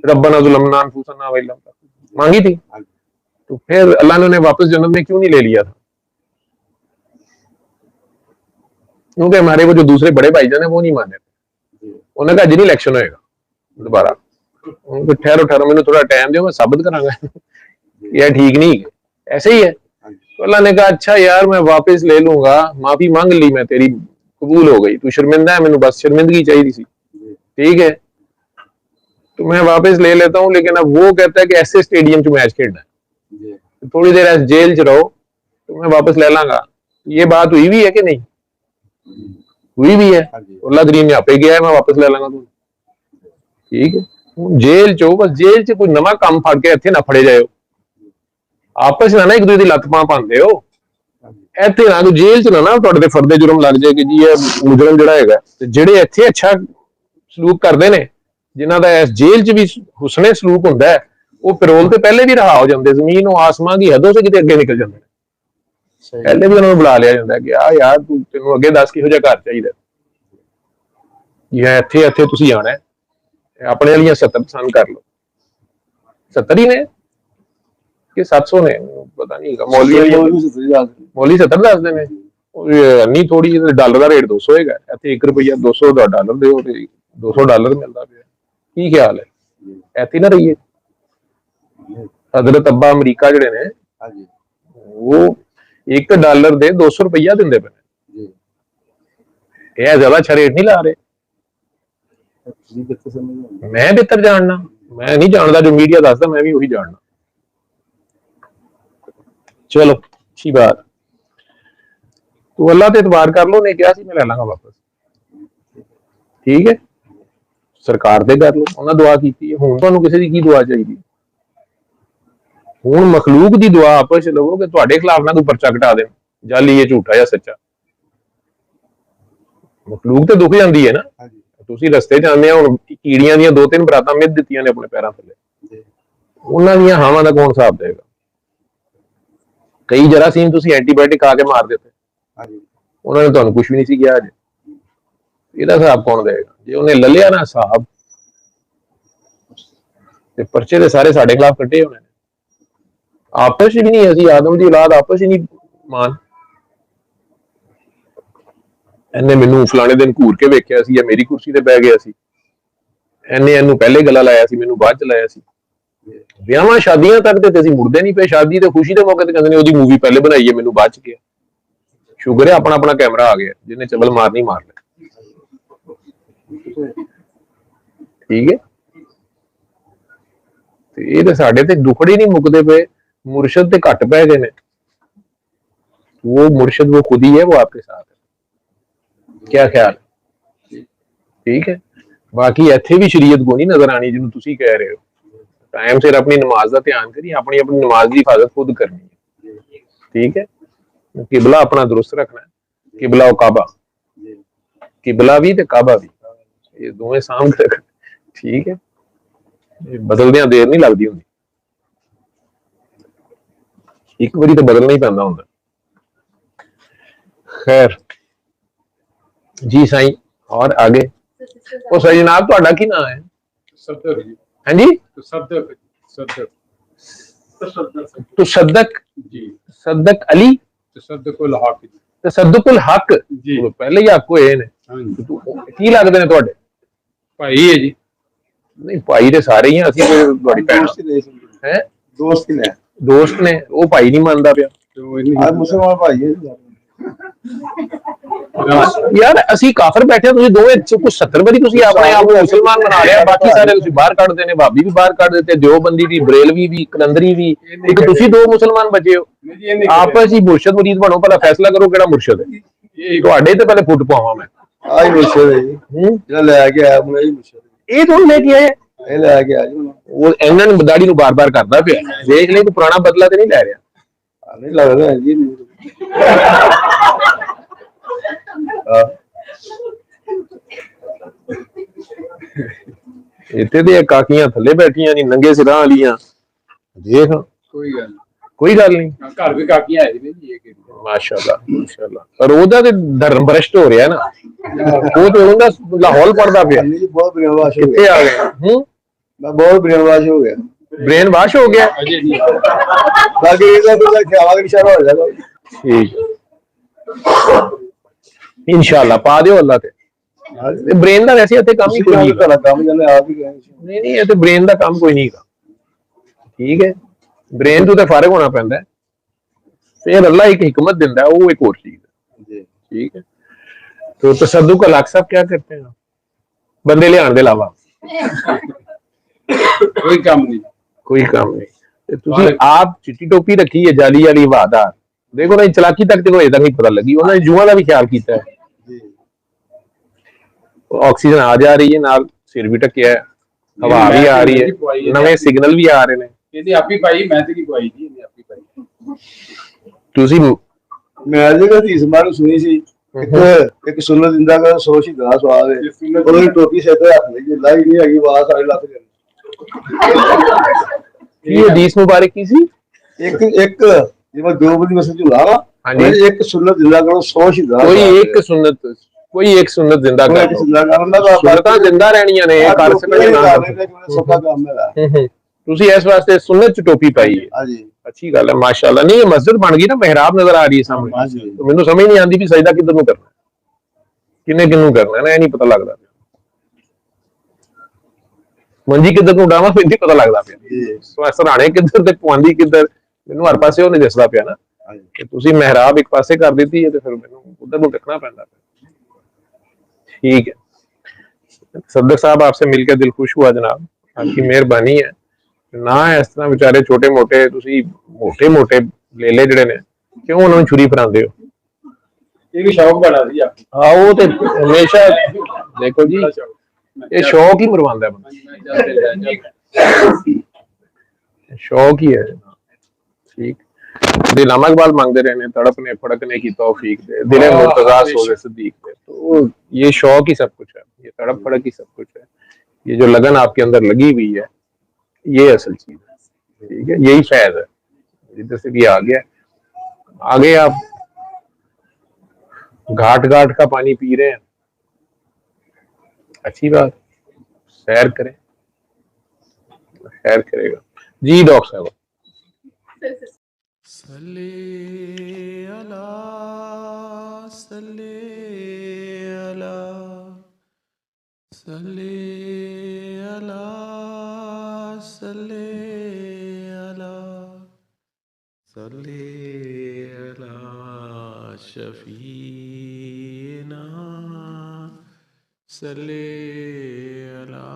रब्बना ज़ुलमना अनफुसना व इन लम तग़फिर, मांगी थी। तो फिर अल्लाह ने उन्हें वापस जन्नत में क्यों नहीं ले लिया था? क्योंकि हमारे वो जो दूसरे बड़े भाईजान है वो नहीं माने थे। उन्होंने कहा जी नहीं इलेक्शन होएगा दोबारा। उनको ठहरो ठहरो, मैंने थोड़ा टाइम दो, मैं साबित करांगा यार ठीक नहीं है, ऐसे ही है। तो अल्लाह ने कहा अच्छा यार मैं वापस ले लूंगा, माफी मांग ली मैं तेरी, कबूल हो गई, तू शर्मिंदा है, मैंने बस शर्मिंदगी चाहिए थी, ठीक है तो मैं वापस ले लेता हूँ। लेकिन अब वो कहता है कि ऐसे स्टेडियम च मैच खेलना है, तो थोड़ी देर ऐसे जेल च रहो तो मैं वापस ले लांगा। ये बात हुई भी है कि नहीं? हुई भी है। अल्लाह करीम ने आपे गया है मैं वापस ले लांगा तुम, ठीक है। जेल चो बस जेल च कोई नवा काम फड़ के इत्थे ना फड़े जाओ, आपस ना एक दूसरे की लत्त पां पांदे हो, ਇੱਥੇ ਨਾ जेल च ना ਤੁਹਾਡੇ ਤੇ ਫਰਦੇ ਜੁਰਮ ਲੱਗ ਜਾਏ ਕਿ ਜੀ ਇਹ ਮੁਜਰਮ ਜਿਹੜਾ ਹੈਗਾ। ਤੇ ਜਿਹੜੇ ਇੱਥੇ ਅੱਛਾ ਸਲੂਕ ਕਰਦੇ ਨੇ, ਜਿਨ੍ਹਾਂ ਦਾ ਇਸ ਜੇਲ੍ਹ 'ਚ ਵੀ ਹੁਸਨੇ ਸਲੂਕ ਹੁੰਦਾ ਹੈ, ਉਹ ਪੈਰੋਲ ਤੇ ਪਹਿਲੇ ਵੀ ਰਿਹਾ ਹੋ ਜਾਂਦੇ, ਜ਼ਮੀਨ ਉਹ ਆਸਮਾਨ ਦੀ ਹੱਦੋਂ ਸੇ ਕਿਤੇ ਅੱਗੇ ਨਿਕਲ ਜਾਂਦੇ ਨੇ। ਪਹਿਲੇ ਵੀ ਉਹਨਾਂ ਨੂੰ ਬੁਲਾ ਲਿਆ ਜਾਂਦਾ ਕਿ ਆ ਯਾਰ ਤੂੰ ਤੈਨੂੰ ਅੱਗੇ ਦੱਸ ਕਿਹੋ ਜਿਹਾ ਘਰ ਚਾਹੀਦਾ, ਇਹ ਇੱਥੇ ਇੱਥੇ ਤੁਸੀਂ ਆਣਾ ਹੈ, ਆਪਣੇ ਵਾਲੀਆਂ 70 ਪਸੰਦ ਕਰ ਲਓ। 70 ਹੀ ਨੇ ਕਿ 700 ਨੇ ਪਤਾ ਨਹੀਂ, ਮੌਲੀ 70 ਦੱਸਦੇ ਨੇ। ਨਹੀਂ ਥੋੜੀ ਡਾਲਰ ਦਾ ਰੇਟ 200 ਹੈਗਾ, ਇੱਥੇ 1 ਰੁਪਈਆ 200 ਦਾ ਡਾਲਰ ਦਿਓ ਤੇ 200 ਡਾਲਰ ਮਿਲਦਾ ਪਿਆ। ਕੀ ਖਿਆਲ ਹੈ? ਇੱਥੇ ਨਾ ਰਹੀਏ। ਹਜ਼ਰਤ ਅੱਬਾ ਅਮਰੀਕਾ ਜਿਹੜੇ ਨੇ ਉਹ 1 ਡਾਲਰ ਦੇ 200 ਰੁਪਈਆ ਦਿੰਦੇ ਪਏ ਨੇ। ਇਹ ਜ਼ਿਆਦਾ ਅੱਛਾ ਰੇਟ ਨਹੀਂ ਲਾ ਰਹੇ। ਮੈਂ ਬਿਹਤਰ ਜਾਣਨਾ, ਮੈਂ ਨਹੀਂ ਜਾਣਦਾ, ਜੋ ਮੀਡੀਆ ਦੱਸਦਾ ਮੈਂ ਵੀ ਉਹੀ ਜਾਣਨਾ। चलो अच्छी बात, तो अल्लाह ते इतबार कर लो, ने क्या सी मैं ले लांगा वापस, ठीक है। सरकार ते कर लो, उन्हें दुआ की है, हुण तुहानूं किसी दी की दुआ चाहिए? हुण मखलूक दी दुआ आपस च लवो कि तुहाडे खिलाफ ना कोई परचा कटा देण, जाली ये झूठा या सच्चा। मखलूक ते दुख जांदी है ना, तुसीं रस्ते च आंदे हुण कीड़ियां दीयां 2-3 बरातां मिध दित्तियां ने अपने पैरां थल्ले, उन्हां दीयां हावां दा कौन हिसाब देगा? कई जरासीम तुसीं एंटीबायोटिक खा के मार देते, उन्होंने तुहानूं कुछ भी नहीं सी किया। ਇਹਦਾ ਹਿਸਾਬ ਕੌਣ ਦੇਗਾ? ਜੇ ਉਹਨੇ ਲੱਲਿਆ ਨਾ ਹਿਸਾਬ ਤੇ ਪਰਚੇ ਦੇ ਸਾਰੇ ਸਾਡੇ ਖਿਲਾਫ ਕੱਢੇ ਹੋਣੇ ਨੇ। ਆਪਸ ਵੀ ਨਹੀਂ, ਅਸੀਂ ਆਦਮ ਦੀ ਔਲਾਦ ਆਪਸ ਹੀ ਨਹੀਂ ਮਾਨ। ਇਹਨੇ ਮੈਨੂੰ ਫਲਾਣੇ ਦਿਨ ਘੂਰ ਕੇ ਵੇਖਿਆ ਸੀ ਜਾਂ ਮੇਰੀ ਕੁਰਸੀ ਤੇ ਬਹਿ ਗਿਆ ਸੀ, ਇਹਨੇ ਇਹਨੂੰ ਪਹਿਲੇ ਗਲਾ ਲਾਇਆ ਸੀ, ਮੈਨੂੰ ਬਾਅਦ ਚ ਲਾਇਆ ਸੀ। ਵਿਆਹਾਂ ਸ਼ਾਦੀਆਂ ਤੱਕ ਤੇ ਅਸੀਂ ਮੁੜਦੇ ਨਹੀਂ ਪਏ, ਸ਼ਾਦੀ ਤੇ ਖੁਸ਼ੀ ਦੇ ਮੌਕੇ ਤੇ ਕਹਿੰਦੇ ਨੇ ਉਹਦੀ ਮੂਵੀ ਪਹਿਲੇ ਬਣਾਈ ਹੈ, ਮੈਨੂੰ ਬਾਅਦ ਚ ਕਿਹਾ। ਸ਼ੁਕਰ ਹੈ ਆਪਣਾ ਆਪਣਾ ਕੈਮਰਾ ਆ ਗਿਆ, ਜਿਹਨੇ ਚਬਲ ਮਾਰਨੀ ਮਾਰ ਲੈ, ਠੀਕ ਹੈ। ਤੇ ਇਹ ਤੇ ਸਾਡੇ ਤੇ ਦੁਖੜੇ ਨਹੀਂ ਮੁੱਕਦੇ ਪਏ, ਮੁਰਸ਼ਦ ਤੇ ਘੱਟ ਪੈ ਗਏ ਨੇ। वो मुर्शिद वो खुद ही है, वो आपके साथ है। क्या ख्याल? ठीक है। बाकी इत्थे भी शरीयत को नहीं नजर आनी जिन्होंने तुसी कह रहे हो। टाइम सिर अपनी नमाज का ध्यान करिए, अपनी अपनी नमाज की हिफाजत खुद करनी है, ठीक है। किबला अपना दुरुस्त रखना है, किबला और काबा, किबला भी ते काबा भी, ये दोवें सामने रखना, ठीक है। बदलदियां देर नहीं लगती होंदी, एक बारी तो बदलना ही पैंदा हुंदा। खैर जी साईं, और आगे ओ सही जनाब, तुहाडा की नाम है? सदक जी। हाँ जी, सदक सदक तसद्दक जी, सदक अली तसद्दकुल हक, तसद्दकुल हक जी, पहले ही हक होए ने। की लगदे ने तुहाडे? भाई है जी। नहीं भाई ते सारे ही हैं, ਅਸੀਂ ਕੋਈ ਤੁਹਾਡੀ ਭੈਣ ਹੈ, ਦੋਸਤ ਨੇ, ਦੋਸਤ ਨੇ। ਉਹ ਭਾਈ ਨਹੀਂ ਮੰਨਦਾ ਪਿਆ, ਆ ਮੁਸਲਮਾਨ ਭਾਈ ਹੈ यार। ਅਸੀਂ ਕਾਫਰ ਬੈਠੇ, ਤੁਸੀਂ ਦੋਵੇਂ ਕੁਝ 70 ਵਾਰੀ ਤੁਸੀਂ ਆਪਣੇ ਆਪ ਨੂੰ ਮੁਸਲਮਾਨ ਬਣਾ ਲਿਆ, ਬਾਕੀ ਸਾਰੇ ਤੁਸੀਂ ਬਾਹਰ ਕੱਢ ਦੇਣੇ, ਭਾਬੀ ਵੀ ਬਾਹਰ ਕੱਢ ਦਿੱਤੇ, ਦਿਓਬੰਦੀ ਵੀ, ਬਰੇਲਵੀ ਵੀ, ਕਲੰਦਰੀ ਵੀ, ਇੱਕ ਤੁਸੀਂ 2 ਮੁਸਲਮਾਨ ਬਚੇ ਹੋ। ਆਪਸ ਹੀ ਮੁਰਸ਼ਦ ਮੁਰੀਦ ਬਣੋ, ਪਹਿਲਾਂ ਫੈਸਲਾ ਕਰੋ ਕਿਹੜਾ ਮੁਰਸ਼ਦ ਹੈ। ਤੁਹਾਡੇ ਤੇ ਪਹਿਲੇ ਫੁੱਟ ਪਾਵਾਂ ਮੈਂ, ਆਹੀ ਮੁਰਸ਼ਦ ਹੈ ਜੀ ਜਿਹੜਾ ਲੈ ਕੇ ਆਇਆ, ਇਹ ਤੁਹਾਨੂੰ ਲੈ ਕੇ ਆਇਆ। ਇਹ ਲੈ ਕੇ ਆ ਜੀ ਉਹ ਇਹਨਾਂ ਨੂੰ ਦਾੜੀ ਨੂੰ ਬਾਰ-ਬਾਰ ਕਰਦਾ ਪਿਆ, ਦੇਖ ਲੈ ਤੂੰ ਪੁਰਾਣਾ ਬਦਲਾ ਤੇ ਨਹੀਂ ਲੈ ਰਿਹਾ। ਨਹੀਂ ਲੱਗਦਾ ਹੈ ਜੀ ਇੱਥੇ ਤੇ ਕਾਕੀਆਂ ਥੱਲੇ ਬੈਠੀਆਂ ਨਹੀਂ, ਨੰਗੇ ਸਿਰਾਂ ਵਾਲੀਆਂ, ਦੇਖ ਕੋਈ ਗੱਲ ਨਹੀਂ ਘਰ ਵੀ ਕਾਕੀਆਂ ਆਏ ਨੇ ਜੀ ਇਹ ਮਾਸ਼ਾਅੱਲਾ ਮਾਸ਼ਾਅੱਲਾ। ਪਰ ਉਹਦਾ ਤੇ ਧਰਮ ਭ੍ਰਿਸ਼ਟ ਹੋ ਰਿਹਾ ਨਾ, ਉਹ ਤੇ ਉਹਦਾ ਲਾਹੌਲ ਪੜਦਾ ਪਿਆ। ਜੀ ਬਹੁਤ ਬ੍ਰੇਨ ਵਾਸ਼ ਹੋ ਕਿੱਥੇ ਆ ਗਏ? ਮੈਂ ਬਹੁਤ ਬ੍ਰੇਨ ਵਾਸ਼ ਹੋ ਗਿਆ, ब्रेन वाश हो गया। ਅਜੇ ਜੀ बाकी इधर उधर खावा के इशारा हो जाएगा। ठीक इंशाल्लाह पा दियो अल्लाह ते ब्रेन ਦਾ ਵੈਸੇ ਇੱਥੇ ਕੰਮ ਹੀ ਕੋਈ ਨਹੀਂ करा काम जने आप ही गए ਨਹੀਂ ਨਹੀਂ ਇਹ ਤੇ ਬ੍ਰੇਨ ਦਾ ਕੰਮ ਕੋਈ ਨਹੀਂ ਹੈਗਾ। ਠੀਕ ਹੈ ਬ੍ਰੇਨ ਤੋਂ ਤੇ ਫਾਰਗ ਹੋਣਾ ਪੈਂਦਾ ਹੈ, ਫਿਰ ਅੱਲਾ एक हिकमत ਦਿੰਦਾ है, वो एक और चीज है जी। ठीक है तो तसद्दुक का लाख साहब क्या करते हैं बंदे ले आने के अलावा ਕੋਈ ਕੰਮ ਨਹੀਂ कोई काम नहीं। ते तुसी आप चिट्टी टोपी रखी है जाली वाली वादा देखो ना चलाकी तक देखो इधर नहीं पता लगी उन्होंने जुआ का भी ख्याल किया है। ऑक्सीजन आ जा रही है नाल सिर भी ढकिया है, हवा भी आ रही है, नवे सिग्नल भी आ रहे ने। ਇਹਦੀ ਆਪੀ ਪਾਈ ਮੈਂ ਤੇ ਕੀ ਪਾਈ ਜੀ ਇਹਦੀ ਆਪੀ ਪਾਈ तुसी मैं जगह हदीस मार सुनी सी एक सुन्नत जिंदा का सौ शहीदां सवाल है और टोपी से तो हाथ नहीं लाई नहीं हैगी आवाज सारे लग गए ये हदीस मुबारक की सी एक एक जिਵੇਂ ਦੋ ਬਦੀ ਮਸਲ ਝੂਲਾ ਵਾ ਹਾਂਜੀ ਇੱਕ ਸੁन्नत जिंदा करो 100 शहीदां कोई एक सुन्नत जिंदा कर ਇੱਕ जिंदा ਕਰਨ ਦਾ सुन्नतां जिंदा रहनियां ने कर सकने ना ਸੌਖਾ ਕੰਮ ਹੈ तुसी इस वास्ते सुन्नत च टोपी पाई है। ਹਾਂਜੀ अच्छी गल है माशाल्लाह। नहीं ये मस्जिद बन गई ना, मेहराब नजर आ रही है सामने, ਹਾਂਜੀ तो मैनू समझ नहीं आती भी सजदा किधर नूं करना किन्ने किन्नू करना है ना, ये नहीं पता लगता मंजी किधर नूं डावां फिर नहीं पता लगता पिया सराणे किधर ते पवांदी किधर मैनू हर पासे वो नहीं दिसदा पिया ना कि तुसी मेहराब एक पासे कर दी है तो फिर मैनू उधर नूं देखना पैंदा पिया। ठीक है सदर साहब आपसे मिलकर दिल खुश हुआ जनाब, आपकी मेहरबानी है ना। इस तरह बेचारे छोटे मोटे तुसी मोटे मोटे लेले जड़े ने क्यों उन्होंने छुरी फरांदे हो? ਇਹ ਵੀ ਸ਼ੌਕ ਬਣਾ ਸੀ ਆਪੀ हाँ वो तो हमेशा देखो जी ये शौक ही मरवांदा है बंदा, शौक ही है। ठीक दिल इकबाल मांगते रहे ने तड़पने फड़कने की तौफीक दे दिले मुर्तजा सोज़े सिद्दीक दे, तो ये शौक ही सब कुछ है, ये तड़प फड़क ही सब कुछ है, ये जो लगन आपके अंदर लगी हुई है ये असल चीज है। ठीक है यही फैज है जिधर से भी आ गया आगे आप घाट घाट का पानी पी रहे हैं, अच्छी बात, सैर करें, सैर करेगा जी। डॉक्टर साहब सल्ले अला सल्ले अला सल्ले अला सल्ले अला सल्ले अला शफीना सल्ले अला